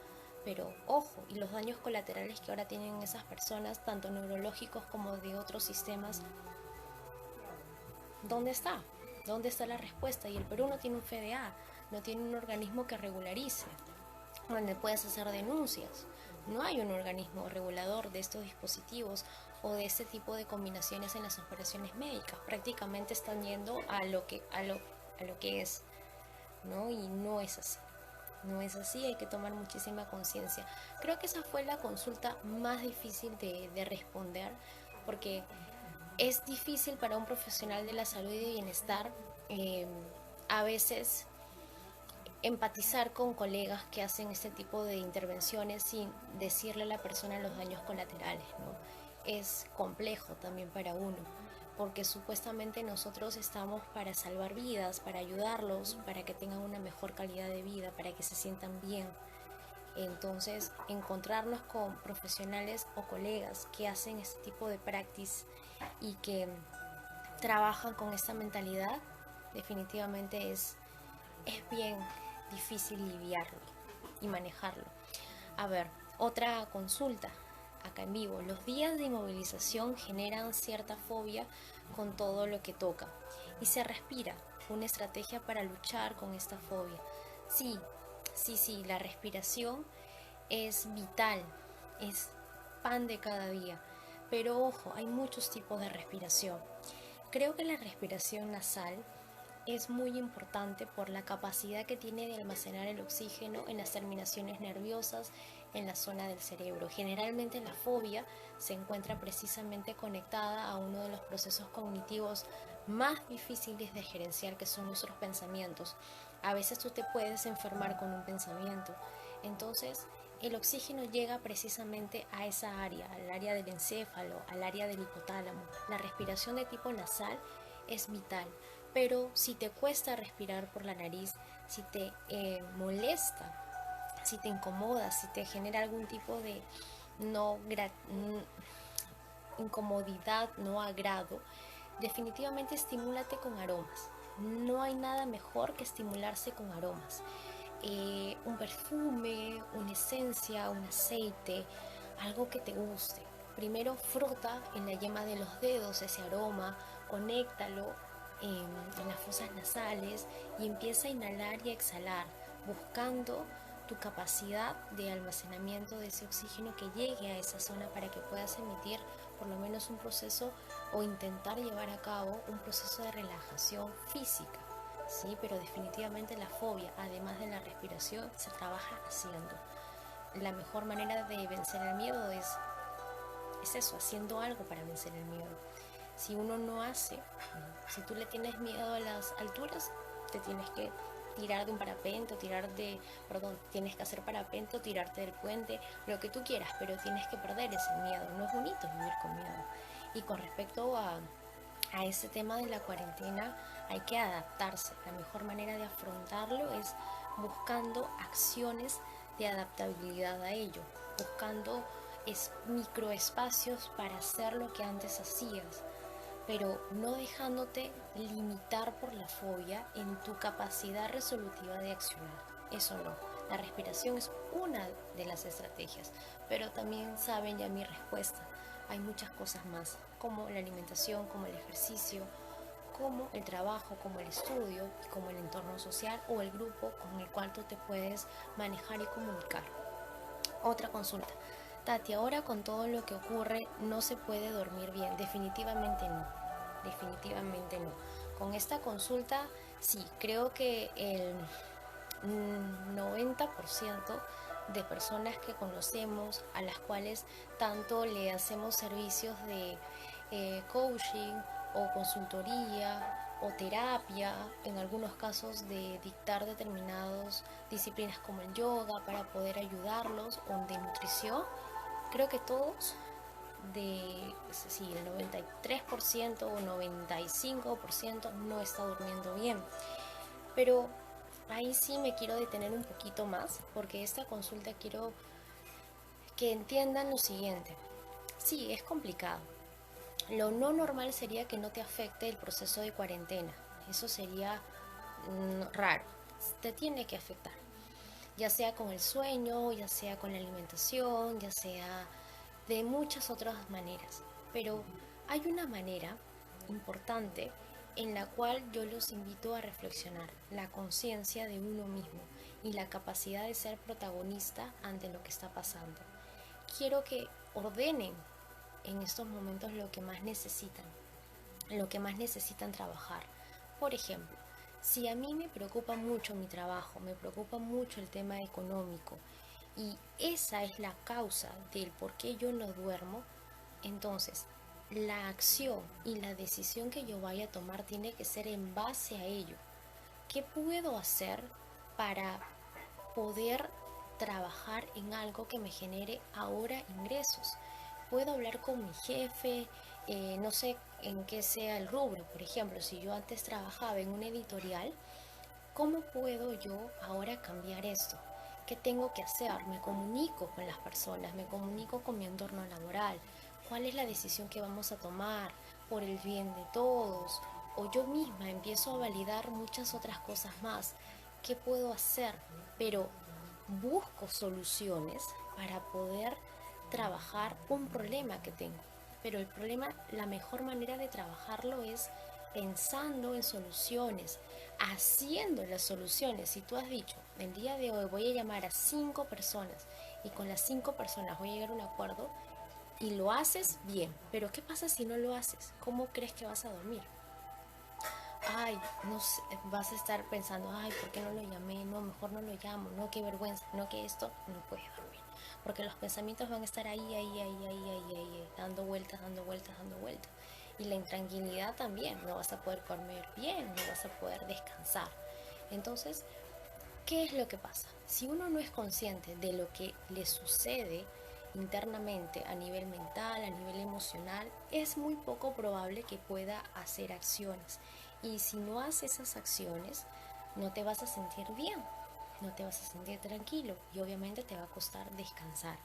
S1: Pero ojo, y los daños colaterales que ahora tienen esas personas, tanto neurológicos como de otros sistemas, ¿dónde está? ¿Dónde está la respuesta? Y el Perú no tiene un FDA, no tiene un organismo que regularice, donde puedas hacer denuncias. No hay un organismo regulador de estos dispositivos o de este tipo de combinaciones en las operaciones médicas. Prácticamente están yendo a lo que es, ¿no? Y no es así. No es así, hay que tomar muchísima conciencia. Creo que esa fue la consulta más difícil de responder, porque es difícil para un profesional de la salud y de bienestar eh, a veces empatizar con colegas que hacen este tipo de intervenciones sin decirle a la persona los daños colaterales, ¿no? Es complejo también para uno, porque supuestamente nosotros estamos para salvar vidas, para ayudarlos, para que tengan una mejor calidad de vida, para que se sientan bien. Entonces, encontrarnos con profesionales o colegas que hacen este tipo de practice y que trabajan con esta mentalidad, definitivamente es bien difícil lidiarlo y manejarlo. A ver, otra consulta acá en vivo. Los días de inmovilización generan cierta fobia con todo lo que toca y se respira, una estrategia para luchar con esta fobia. Sí, sí, la respiración es vital, es pan de cada día. Pero ojo, hay muchos tipos de respiración. Creo que la respiración nasal es muy importante por la capacidad que tiene de almacenar el oxígeno en las terminaciones nerviosas en la zona del cerebro. Generalmente la fobia se encuentra precisamente conectada a uno de los procesos cognitivos más difíciles de gerenciar, que son nuestros pensamientos. A veces tú te puedes enfermar con un pensamiento. Entonces, el oxígeno llega precisamente a esa área, al área del encéfalo, al área del hipotálamo. La respiración de tipo nasal es vital, pero si te cuesta respirar por la nariz, si te molesta, si te incomoda, si te genera algún tipo de no incomodidad, no agrado, definitivamente estimúlate con aromas. No hay nada mejor que estimularse con aromas. Un perfume, una esencia, un aceite, algo que te guste. Primero frota en la yema de los dedos ese aroma, conéctalo en las fosas nasales y empieza a inhalar y a exhalar, buscando tu capacidad de almacenamiento de ese oxígeno que llegue a esa zona para que puedas emitir por lo menos un proceso o intentar llevar a cabo un proceso de relajación física. Sí, pero definitivamente la fobia, además de la respiración, se trabaja haciendo. La mejor manera de vencer el miedo es eso, haciendo algo para vencer el miedo. Si uno no hace, si tú le tienes miedo a las alturas, te tienes que tirar de un parapente, tienes que hacer parapente o tirarte del puente, lo que tú quieras, pero tienes que perder ese miedo. No es bonito vivir con miedo. Y con respecto a ese tema de la cuarentena, hay que adaptarse. La mejor manera de afrontarlo es buscando acciones de adaptabilidad a ello, buscando microespacios para hacer lo que antes hacías, pero no dejándote limitar por la fobia en tu capacidad resolutiva de accionar. Eso no. La respiración es una de las estrategias, pero también saben ya mi respuesta. Hay muchas cosas más, como la alimentación, como el ejercicio, como el trabajo, como el estudio y como el entorno social o el grupo con el cual tú te puedes manejar y comunicar. Otra consulta. Tati, ahora con todo lo que ocurre, ¿no se puede dormir bien? Definitivamente no. Definitivamente no. Con esta consulta, sí, creo que el 90% de personas que conocemos, a las cuales tanto le hacemos servicios de coaching o consultoría o terapia, en algunos casos de dictar determinadas disciplinas como el yoga para poder ayudarlos o de nutrición, creo que todos el 93% o 95% no está durmiendo bien. Pero ahí sí me quiero detener un poquito más porque esta consulta que entiendan lo siguiente. Sí, es complicado. Lo no normal sería que no te afecte el proceso de cuarentena. Eso sería raro. Te tiene que afectar. Ya sea con el sueño, ya sea con la alimentación, ya sea de muchas otras maneras. Pero hay una manera importante en la cual yo los invito a reflexionar, la conciencia de uno mismo y la capacidad de ser protagonista ante lo que está pasando. Quiero que ordenen en estos momentos lo que más necesitan trabajar. Por ejemplo, si a mí me preocupa mucho mi trabajo, me preocupa mucho el tema económico y esa es la causa del por qué yo no duermo, entonces la acción y la decisión que yo vaya a tomar tiene que ser en base a ello. ¿Qué puedo hacer para poder trabajar en algo que me genere ahora ingresos? Puedo hablar con mi jefe, no sé en qué sea el rubro. Por ejemplo, si yo antes trabajaba en una editorial, ¿cómo puedo yo ahora cambiar esto? ¿Qué tengo que hacer? Me comunico con las personas, me comunico con mi entorno laboral. ¿Cuál es la decisión que vamos a tomar por el bien de todos? O yo misma empiezo a validar muchas otras cosas más. ¿Qué puedo hacer? Pero busco soluciones para poder trabajar un problema que tengo. Pero el problema, la mejor manera de trabajarlo es pensando en soluciones, haciendo las soluciones. Si tú has dicho, el día de hoy voy a llamar a 5 personas y con las 5 personas voy a llegar a un acuerdo y lo haces bien, pero ¿qué pasa si no lo haces? ¿Cómo crees que vas a dormir? Ay, no sé, vas a estar pensando, ay, ¿por qué no lo llamé? No, mejor no lo llamo, no, qué vergüenza, no, que esto, no puedes dormir. Porque los pensamientos van a estar ahí, dando vueltas, dando vueltas, dando vueltas. Y la intranquilidad también, no vas a poder comer bien, no vas a poder descansar. Entonces, ¿qué es lo que pasa? Si uno no es consciente de lo que le sucede internamente a nivel mental, a nivel emocional, es muy poco probable que pueda hacer acciones. Y si no haces esas acciones, no te vas a sentir bien, no te vas a sentir tranquilo y obviamente te va a costar descansar.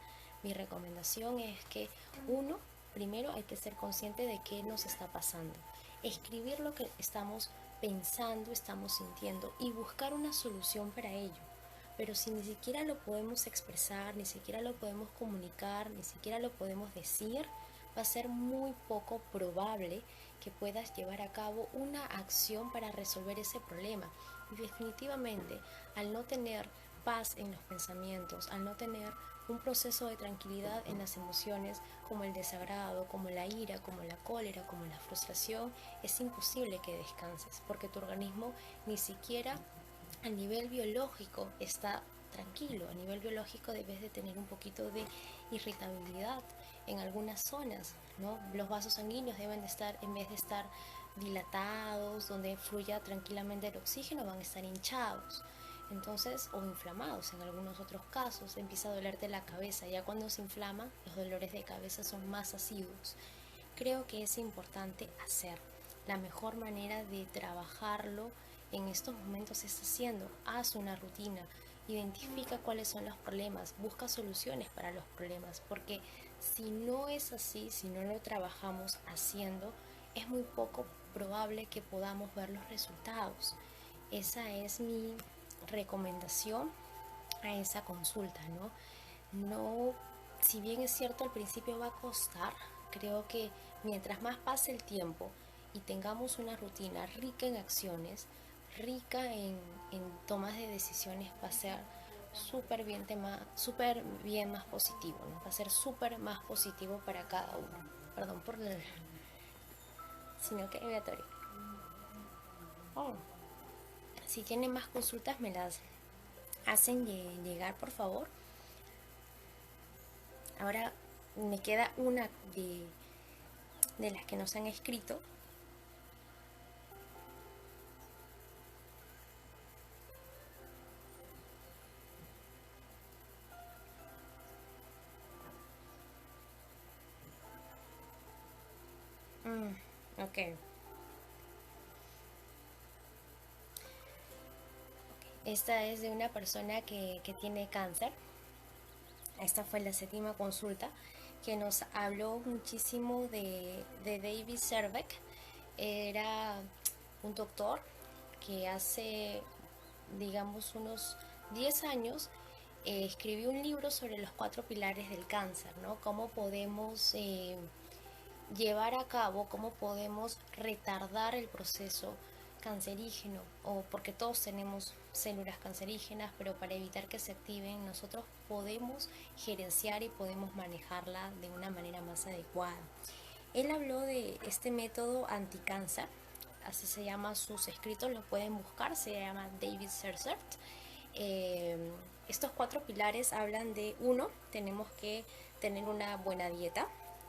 S1: Mi recomendación es que uno, primero hay que ser consciente de qué nos está pasando. Escribir lo que estamos pensando, estamos sintiendo y buscar una solución para ello. Pero si ni siquiera lo podemos expresar, ni siquiera lo podemos comunicar, ni siquiera lo podemos decir, va a ser muy poco probable que puedas llevar a cabo una acción para resolver ese problema. Y definitivamente, al no tener paz en los pensamientos, al no tener un proceso de tranquilidad en las emociones como el desagrado, como la ira, como la cólera, como la frustración, es imposible que descanses porque tu organismo ni siquiera a nivel biológico está tranquilo. A nivel biológico debes de tener un poquito de irritabilidad en algunas zonas, ¿no? Los vasos sanguíneos deben de estar, en vez de estar dilatados, donde fluya tranquilamente el oxígeno, van a estar hinchados. Entonces, o inflamados en algunos otros casos, empieza a dolerte la cabeza. Ya cuando se inflama, los dolores de cabeza son más asiduos. Creo que es importante hacer. La mejor manera de trabajarlo en estos momentos es haciendo. Haz una rutina, identifica cuáles son los problemas, busca soluciones para los problemas, porque si no es así, si no lo trabajamos haciendo, es muy poco probable que podamos ver los resultados. Esa es mi recomendación a esa consulta, ¿no? No, si bien es cierto al principio va a costar, creo que mientras más pase el tiempo y tengamos una rutina rica en acciones, rica en tomas de decisiones, va a ser súper bien más positivo, ¿no? Va a ser súper más positivo para cada uno. Perdón por el, sino que aleatorio. Oh, si tienen más consultas me las hacen llegar, por favor. Ahora me queda una de las que nos han escrito. Ok. Esta es de una persona que tiene cáncer Esta fue la séptima consulta que nos habló muchísimo de David Serbeck. Era un doctor que hace, digamos, unos 10 años escribió un libro sobre los 4 pilares del cáncer, ¿no? Cómo podemos llevar a cabo, cómo podemos retardar el proceso cancerígeno, o porque todos tenemos células cancerígenas, pero para evitar que se activen nosotros podemos gerenciar y podemos manejarla de una manera más adecuada. Él habló de este método anticáncer, así se llama, sus escritos los pueden buscar, se llama David Serzert. Eh, Estos 4 pilares hablan de: uno, tenemos que tener una buena dieta;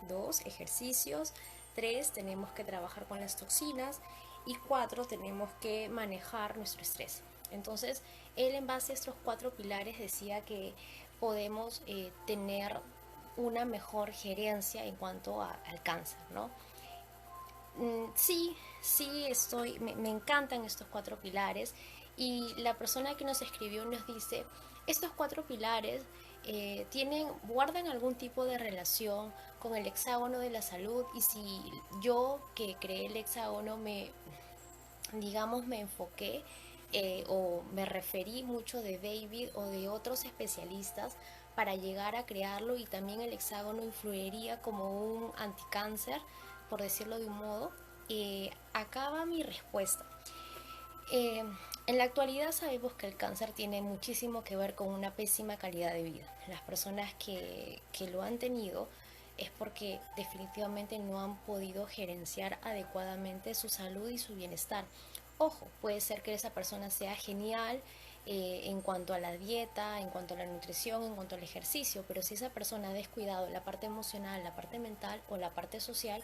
S1: dos, ejercicios; tres, tenemos que trabajar con las toxinas; y cuatro, tenemos que manejar nuestro estrés. Entonces, él en base a estos 4 pilares decía que podemos tener una mejor gerencia en cuanto al cáncer, ¿no? Sí, sí, me encantan estos 4 pilares, y la persona que nos escribió nos dice: estos 4 pilares guardan algún tipo de relación con el hexágono de la salud, y si yo, que creé el hexágono, digamos, me enfoqué o me referí mucho de David o de otros especialistas para llegar a crearlo, y también el hexágono influiría como un anticáncer, por decirlo de un modo. Acá va mi respuesta. Eh, en la actualidad sabemos que el cáncer tiene muchísimo que ver con una pésima calidad de vida. Las personas que lo han tenido es porque definitivamente no han podido gerenciar adecuadamente su salud y su bienestar. Ojo, puede ser que esa persona sea genial en cuanto a la dieta, en cuanto a la nutrición, en cuanto al ejercicio, pero si esa persona ha descuidado la parte emocional, la parte mental o la parte social,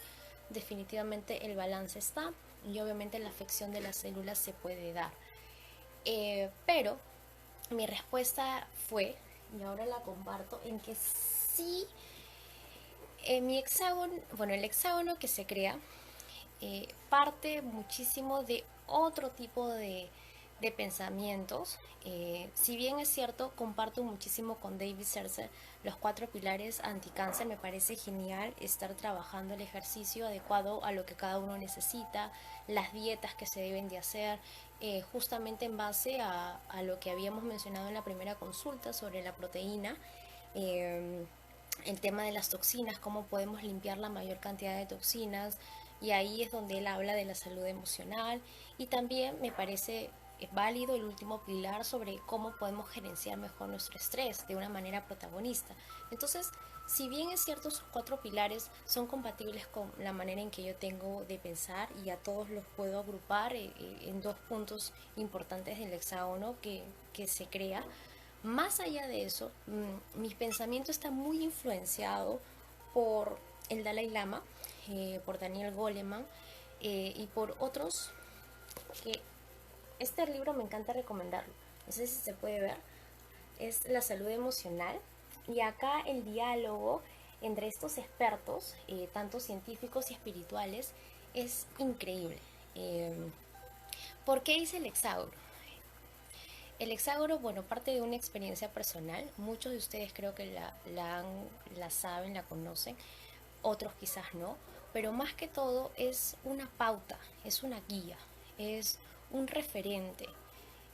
S1: definitivamente el balance está, y obviamente la afección de las células se puede dar. Pero mi respuesta fue, y ahora la comparto, en que sí, mi hexágono, bueno, el hexágono que se crea parte muchísimo de otro tipo de pensamientos. Si bien es cierto, comparto muchísimo con David Sercer los 4 pilares anticáncer. Me parece genial estar trabajando el ejercicio adecuado a lo que cada uno necesita, las dietas que se deben de hacer, justamente en base a lo que habíamos mencionado en la primera consulta sobre la proteína. Eh, el tema de las toxinas, cómo podemos limpiar la mayor cantidad de toxinas, y ahí es donde él habla de la salud emocional. Y también me parece válido el último pilar sobre cómo podemos gerenciar mejor nuestro estrés de una manera protagonista. Entonces, si bien es cierto, sus 4 pilares son compatibles con la manera en que yo tengo de pensar, y a todos los puedo agrupar en 2 puntos importantes del hexágono que se crea. Más allá de eso, mi pensamiento está muy influenciado por el Dalai Lama, por Daniel Goleman, y por otros, que este libro me encanta recomendarlo. No sé si se puede ver. Es La salud emocional. Y acá el diálogo entre estos expertos, tanto científicos y espirituales, es increíble. Eh, ¿Por qué hice el hexágono? El hexágono, bueno, parte de una experiencia personal. Muchos de ustedes creo que la saben, la conocen, otros quizás no, pero más que todo es una pauta, es una guía, es un referente,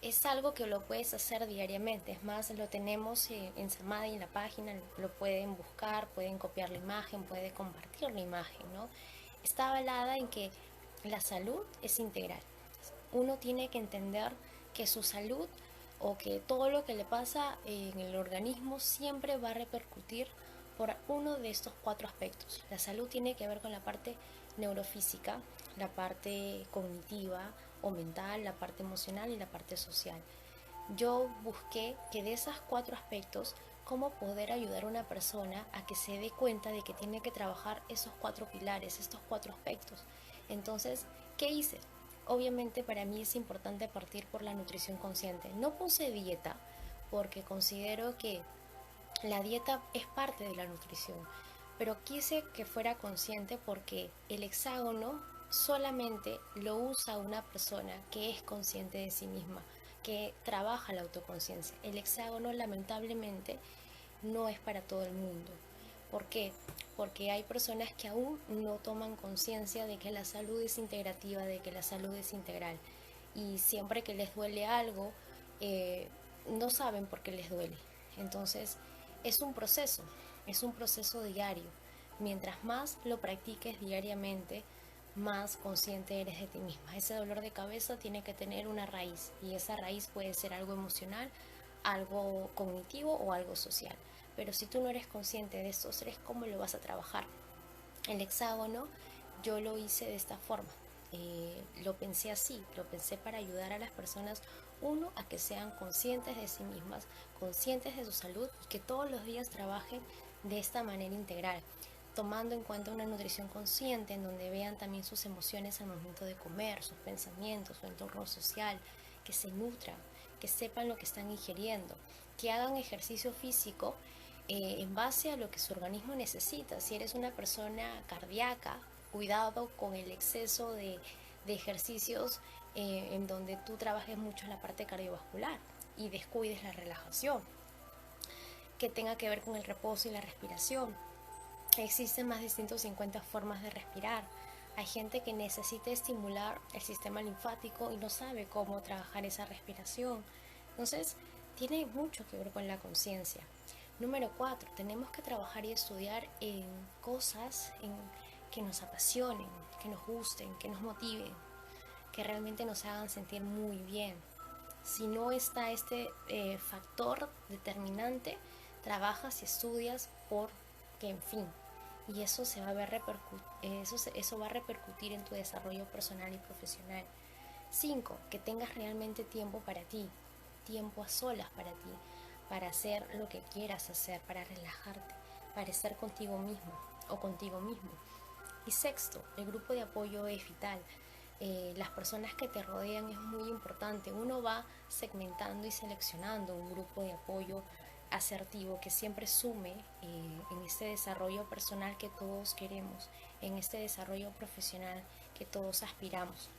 S1: es algo que lo puedes hacer diariamente. Es más, lo tenemos en Samadhi, en la página, lo pueden buscar, pueden copiar la imagen, pueden compartir la imagen, ¿no? Está avalada en que la salud es integral. Uno tiene que entender que su salud, o que todo lo que le pasa en el organismo, siempre va a repercutir por uno de estos 4 aspectos. La salud tiene que ver con la parte neurofísica, la parte cognitiva o mental, la parte emocional y la parte social. Yo busqué que de esos 4 aspectos, cómo poder ayudar a una persona a que se dé cuenta de que tiene que trabajar esos 4 pilares, estos 4 aspectos. Entonces, ¿qué hice? Obviamente para mí es importante partir por la nutrición consciente. No puse dieta porque considero que la dieta es parte de la nutrición, pero quise que fuera consciente porque el hexágono solamente lo usa una persona que es consciente de sí misma, que trabaja la autoconciencia. El hexágono, lamentablemente, no es para todo el mundo. ¿Por qué? Porque hay personas que aún no toman conciencia de que la salud es integrativa, de que la salud es integral. Y siempre que les duele algo, eh, no saben por qué les duele. Entonces, es un proceso diario. Mientras más lo practiques diariamente, más consciente eres de ti misma. Ese dolor de cabeza tiene que tener una raíz y esa raíz puede ser algo emocional, algo cognitivo o algo social. Pero si tú no eres consciente de estos tres, ¿cómo lo vas a trabajar? El hexágono yo lo hice de esta forma. Lo pensé así, lo pensé para ayudar a las personas, uno, a que sean conscientes de sí mismas, conscientes de su salud y que todos los días trabajen de esta manera integral, tomando en cuenta una nutrición consciente en donde vean también sus emociones al momento de comer, sus pensamientos, su entorno social, que se nutran, que sepan lo que están ingiriendo, que hagan ejercicio físico en base a lo que su organismo necesita. Si eres una persona cardíaca, cuidado con el exceso de ejercicios en donde tú trabajes mucho en la parte cardiovascular y descuides la relajación, que tenga que ver con el reposo y la respiración. Existen más de 150 formas de respirar. Hay gente que necesita estimular el sistema linfático y no sabe cómo trabajar esa respiración. Entonces, tiene mucho que ver con la conciencia. Número 4, tenemos que trabajar y estudiar en cosas que nos apasionen, que nos gusten, que nos motiven, que realmente nos hagan sentir muy bien. Si no está este factor determinante, trabajas y estudias porque, en fin, y eso se va a ver eso va a repercutir en tu desarrollo personal y profesional. 5, que tengas realmente tiempo para ti, tiempo a solas para hacer lo que quieras hacer, para relajarte, para estar contigo mismo o contigo mismo. Y sexto, el grupo de apoyo es vital. Las personas que te rodean es muy importante. Uno va segmentando y seleccionando un grupo de apoyo asertivo que siempre sume en este desarrollo personal que todos queremos, en este desarrollo profesional que todos aspiramos.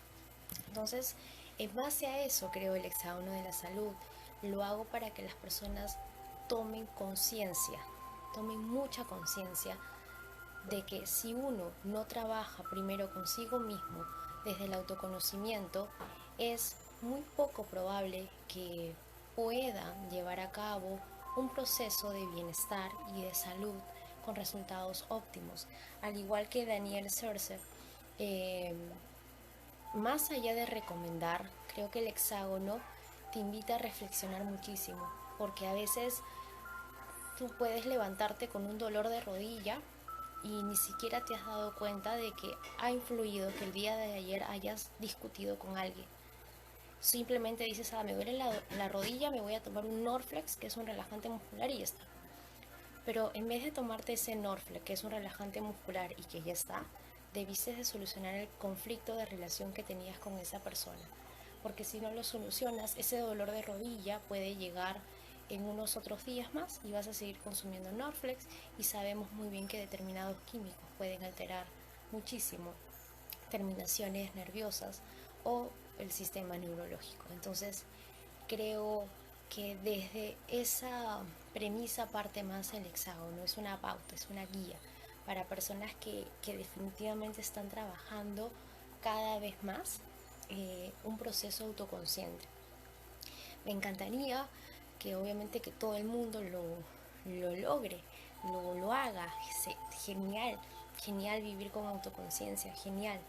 S1: Entonces, en base a eso creo el hexágono de la salud. Lo hago para que las personas tomen conciencia, tomen mucha conciencia de que si uno no trabaja primero consigo mismo desde el autoconocimiento, es muy poco probable que puedan llevar a cabo un proceso de bienestar y de salud con resultados óptimos. Al igual que Daniel Sercer, eh, más allá de recomendar, creo que el hexágono te invita a reflexionar muchísimo, porque a veces tú puedes levantarte con un dolor de rodilla y ni siquiera te has dado cuenta de que ha influido que el día de ayer hayas discutido con alguien. Simplemente dices, me duele la rodilla, me voy a tomar un Norflex, que es un relajante muscular, y ya está. Pero en vez de tomarte ese Norflex, que es un relajante muscular y que ya está, debiste de solucionar el conflicto de relación que tenías con esa persona. Porque si no lo solucionas, ese dolor de rodilla puede llegar en unos otros días más y vas a seguir consumiendo Norflex, y sabemos muy bien que determinados químicos pueden alterar muchísimo terminaciones nerviosas o el sistema neurológico. Entonces, creo que desde esa premisa parte más el hexágono, es una pauta, es una guía para personas que definitivamente están trabajando cada vez más un proceso autoconsciente. Me encantaría que obviamente que todo el mundo lo logre, lo haga. Genial, genial vivir con autoconciencia, genial.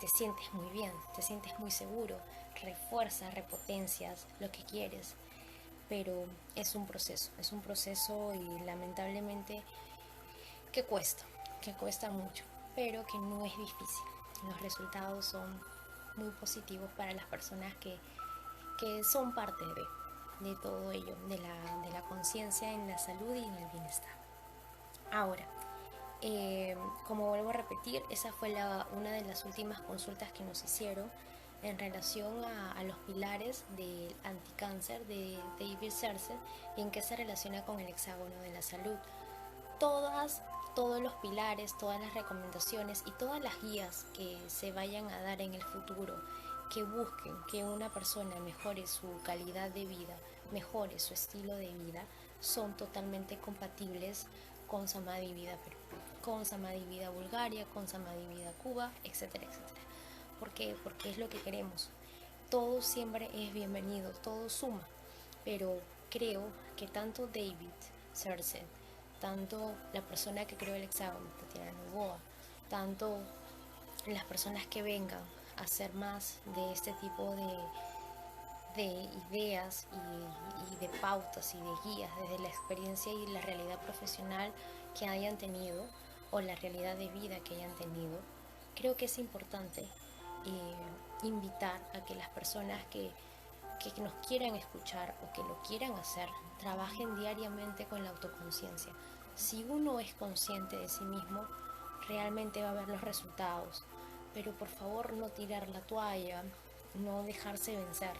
S1: Te sientes muy bien, te sientes muy seguro, refuerzas, repotencias lo que quieres, pero es un proceso y lamentablemente que cuesta mucho, pero que no es difícil. Los resultados son muy positivos para las personas que son parte de todo ello, de la conciencia en la salud y en el bienestar. Ahora, como vuelvo a repetir, esa fue una de las últimas consultas que nos hicieron en relación a los pilares del anticáncer de David Sercer y en qué se relaciona con el hexágono de la salud. Todos los pilares, todas las recomendaciones y todas las guías que se vayan a dar en el futuro, que busquen que una persona mejore su calidad de vida, mejore su estilo de vida, son totalmente compatibles con Samadhi Vida Perú, con Samadhi Vida Bulgaria, con Samadhi Vida Cuba, etcétera, etcétera. ¿Por qué? Porque es lo que queremos. Todo siempre es bienvenido, todo suma, pero creo que tanto David Sersen, tanto la persona que creó el hexágono, Tatiana Novoa, tanto las personas que vengan a hacer más de este tipo de ideas y de pautas y de guías desde la experiencia y la realidad profesional que hayan tenido o la realidad de vida que hayan tenido, creo que es importante invitar a que las personas que nos quieran escuchar o que lo quieran hacer trabajen diariamente con la autoconciencia. Si uno es consciente de sí mismo, realmente va a ver los resultados, pero por favor no tirar la toalla, no dejarse vencer.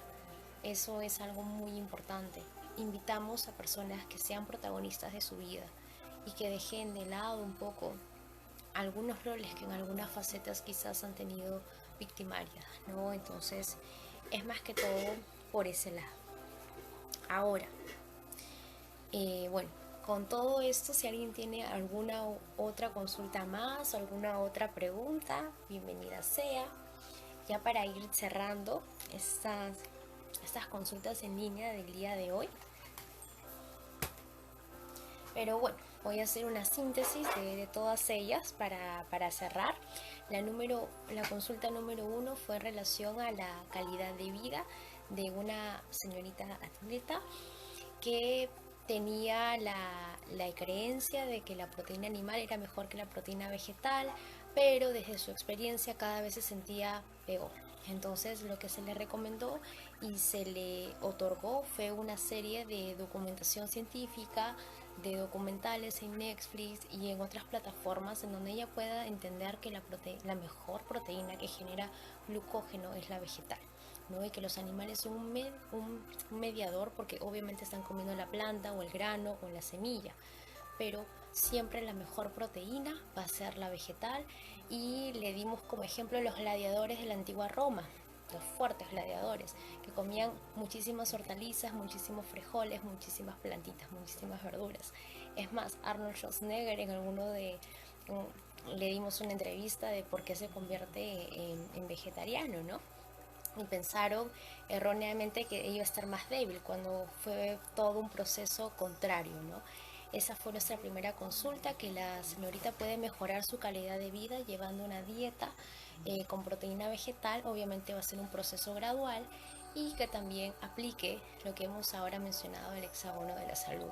S1: Eso es algo muy importante. Invitamos a personas que sean protagonistas de su vida y que dejen de lado un poco algunos roles que en algunas facetas quizás han tenido victimarias, ¿no? Entonces es más que todo por ese lado. Ahora, bueno, con todo esto, si alguien tiene alguna otra consulta más, alguna otra pregunta, bienvenida sea. Ya para ir cerrando estas consultas en línea del día de hoy. Pero bueno, voy a hacer una síntesis de todas ellas para cerrar. La consulta número 1 fue en relación a la calidad de vida de una señorita atleta que tenía la creencia de que la proteína animal era mejor que la proteína vegetal, pero desde su experiencia cada vez se sentía peor. Entonces lo que se le recomendó y se le otorgó fue una serie de documentación científica, de documentales en Netflix y en otras plataformas en donde ella pueda entender que la mejor proteína que genera glucógeno es la vegetal, ¿no? Y que los animales son un mediador porque obviamente están comiendo la planta o el grano o la semilla, pero siempre la mejor proteína va a ser la vegetal. Y le dimos como ejemplo los gladiadores de la antigua Roma, los fuertes gladiadores, que comían muchísimas hortalizas, muchísimos frijoles, muchísimas plantitas, muchísimas verduras. Es más, Arnold Schwarzenegger le dimos una entrevista de por qué se convierte en vegetariano, ¿no? Y pensaron erróneamente que iba a estar más débil cuando fue todo un proceso contrario, ¿no? Esa fue nuestra primera consulta, que la señorita puede mejorar su calidad de vida llevando una dieta con proteína vegetal. Obviamente va a ser un proceso gradual y que también aplique lo que hemos ahora mencionado del hexágono de la salud.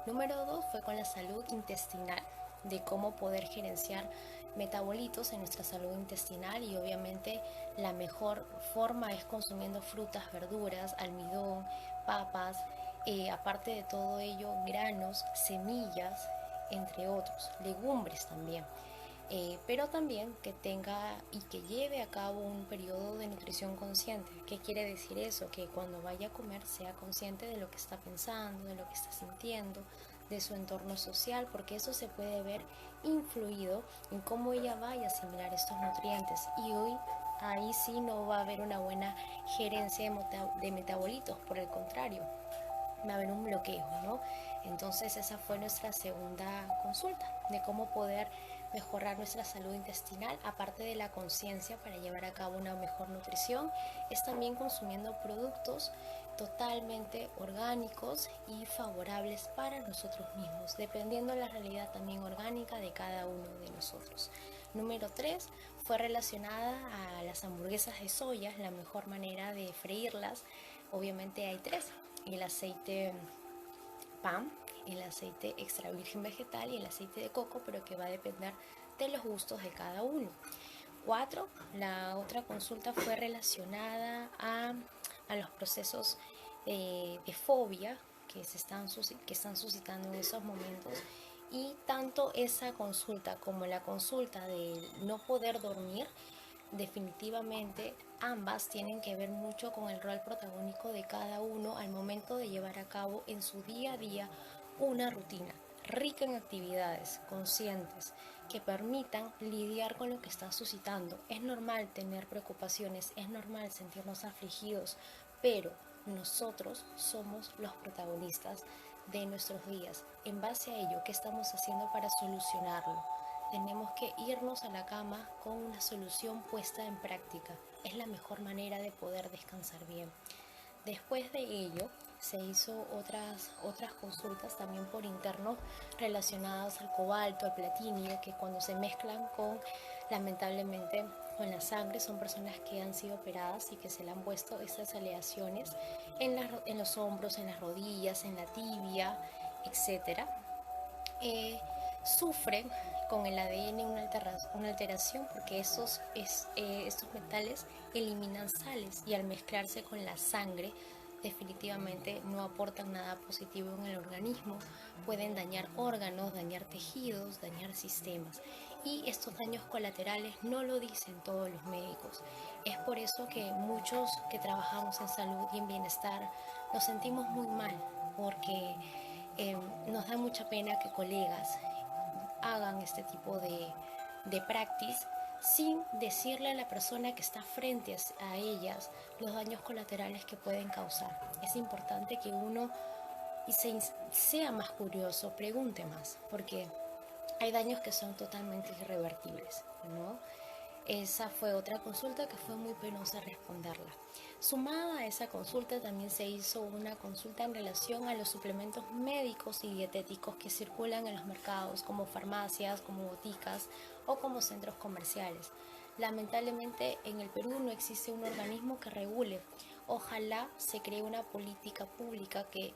S1: Número 2 fue con la salud intestinal, de cómo poder gerenciar metabolitos en nuestra salud intestinal, y obviamente la mejor forma es consumiendo frutas, verduras, almidón, papas, aparte de todo ello, granos, semillas, entre otros, legumbres también. Pero también que tenga y que lleve a cabo un periodo de nutrición consciente. ¿Qué quiere decir eso? Que cuando vaya a comer sea consciente de lo que está pensando, de lo que está sintiendo, de su entorno social, porque eso se puede ver influido en cómo ella vaya a asimilar estos nutrientes. Y hoy ahí sí no va a haber una buena gerencia de metabolitos, por el contrario, va a haber un bloqueo, ¿no? Entonces esa fue nuestra segunda consulta, de cómo poder mejorar nuestra salud intestinal, aparte de la conciencia para llevar a cabo una mejor nutrición, es también consumiendo productos totalmente orgánicos y favorables para nosotros mismos, dependiendo de la realidad también orgánica de cada uno de nosotros. Número 3 fue relacionada a las hamburguesas de soya, la mejor manera de freírlas. Obviamente hay tres: el aceite PAM, el aceite extra virgen vegetal y el aceite de coco, pero que va a depender de los gustos de cada uno. 4. La otra consulta fue relacionada a los procesos de fobia que están suscitando en esos momentos, y tanto esa consulta como la consulta de no poder dormir, definitivamente ambas tienen que ver mucho con el rol protagónico de cada uno al momento de llevar a cabo en su día a día una rutina rica en actividades conscientes que permitan lidiar con lo que está suscitando. Es normal tener preocupaciones, es normal sentirnos afligidos, pero nosotros somos los protagonistas de nuestros días. En base a ello, ¿qué estamos haciendo para solucionarlo? Tenemos que irnos a la cama con una solución puesta en práctica. Es la mejor manera de poder descansar bien. Después de ello, se hizo otras consultas también por interno relacionadas al cobalto, al platinio, que cuando se mezclan con, lamentablemente, con la sangre, son personas que han sido operadas y que se le han puesto estas aleaciones en los hombros, en las rodillas, en la tibia, etcétera. Sufren con el ADN una alteración porque estos metales eliminan sales y al mezclarse con la sangre definitivamente no aportan nada positivo en el organismo, pueden dañar órganos, dañar tejidos, dañar sistemas y estos daños colaterales no lo dicen todos los médicos. Es por eso que muchos que trabajamos en salud y en bienestar nos sentimos muy mal porque nos da mucha pena que colegas hagan este tipo de practice sin decirle a la persona que está frente a ellas los daños colaterales que pueden causar. Es importante que uno sea más curioso, pregunte más, porque hay daños que son totalmente irrevertibles, ¿no? Esa fue otra consulta que fue muy penosa responderla. Sumada a esa consulta también se hizo una consulta en relación a los suplementos médicos y dietéticos que circulan en los mercados como farmacias, como boticas o como centros comerciales. Lamentablemente en el Perú no existe un organismo que regule. Ojalá se cree una política pública que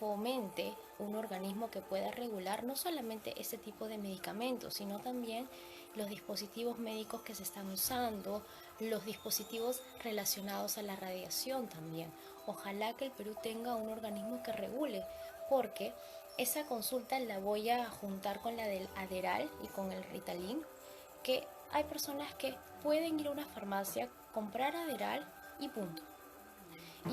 S1: fomente un organismo que pueda regular no solamente este tipo de medicamentos, sino también los dispositivos médicos que se están usando, los dispositivos relacionados a la radiación también. Ojalá que el Perú tenga un organismo que regule, porque esa consulta la voy a juntar con la del Aderal y con el Ritalin, que hay personas que pueden ir a una farmacia, comprar Aderal y punto.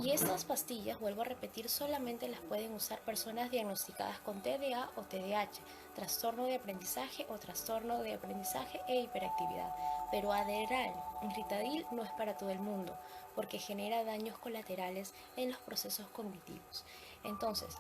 S1: Y estas pastillas, vuelvo a repetir, solamente las pueden usar personas diagnosticadas con TDA o TDAH, trastorno de aprendizaje o trastorno de aprendizaje e hiperactividad. Pero Adderall, Ritadil no es para todo el mundo, porque genera daños colaterales en los procesos cognitivos. Entonces,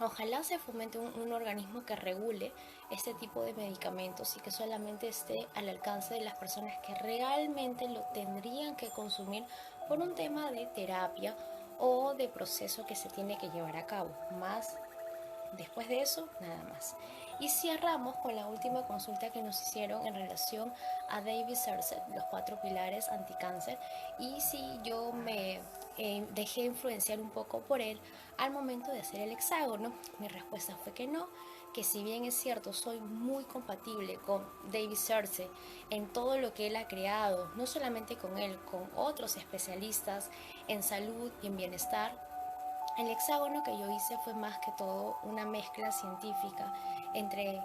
S1: ojalá se fomente un organismo que regule este tipo de medicamentos y que solamente esté al alcance de las personas que realmente lo tendrían que consumir por un tema de terapia o de proceso que se tiene que llevar a cabo. Más después de eso, nada más. Y cerramos con la última consulta que nos hicieron en relación a David Serset, los 4 pilares anticáncer, y si yo me dejé influenciar un poco por él al momento de hacer el hexágono. Mi respuesta fue que no, que si bien es cierto, soy muy compatible con David Serset en todo lo que él ha creado, no solamente con él, con otros especialistas en salud y en bienestar. El hexágono que yo hice fue más que todo una mezcla científica entre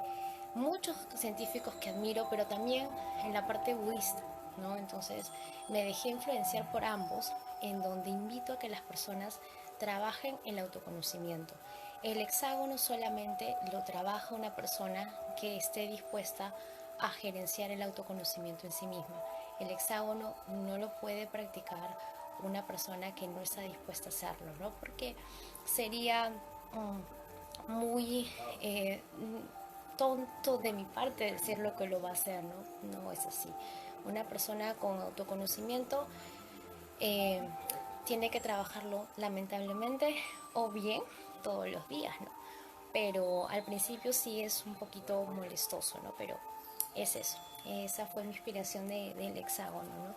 S1: muchos científicos que admiro, pero también en la parte budista, ¿no? Entonces me dejé influenciar por ambos, en donde invito a que las personas trabajen el autoconocimiento. El hexágono solamente lo trabaja una persona que esté dispuesta a gerenciar el autoconocimiento en sí misma. El hexágono no lo puede practicar una persona que no está dispuesta a hacerlo, ¿no? Porque sería muy tonto de mi parte decir lo que lo va a hacer, ¿no? No es así. Una persona con autoconocimiento eh, tiene que trabajarlo lamentablemente o bien todos los días, ¿no? Pero al principio sí es un poquito molestoso, ¿no? Pero es eso. Esa fue mi inspiración del hexágono, ¿no?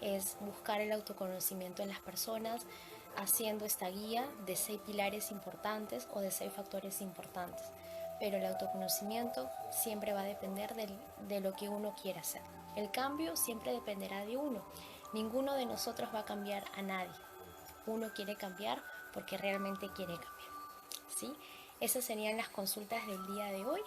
S1: Es buscar el autoconocimiento en las personas haciendo esta guía de 6 pilares importantes o de 6 factores importantes. Pero el autoconocimiento siempre va a depender de lo que uno quiera hacer. El cambio siempre dependerá de uno. Ninguno de nosotros va a cambiar a nadie. Uno quiere cambiar porque realmente quiere cambiar, ¿sí? Esas serían las consultas del día de hoy.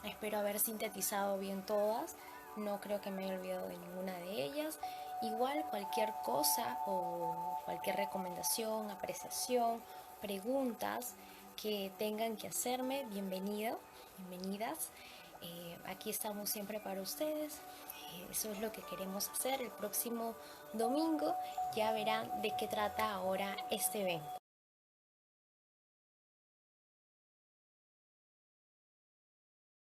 S1: Espero haber sintetizado bien todas. No creo que me haya olvidado de ninguna de ellas. Igual cualquier cosa o cualquier recomendación, apreciación, preguntas que tengan que hacerme, bienvenido, bienvenidas. Aquí estamos siempre para ustedes. Eso es lo que queremos hacer. El próximo domingo ya verán de qué trata ahora este evento.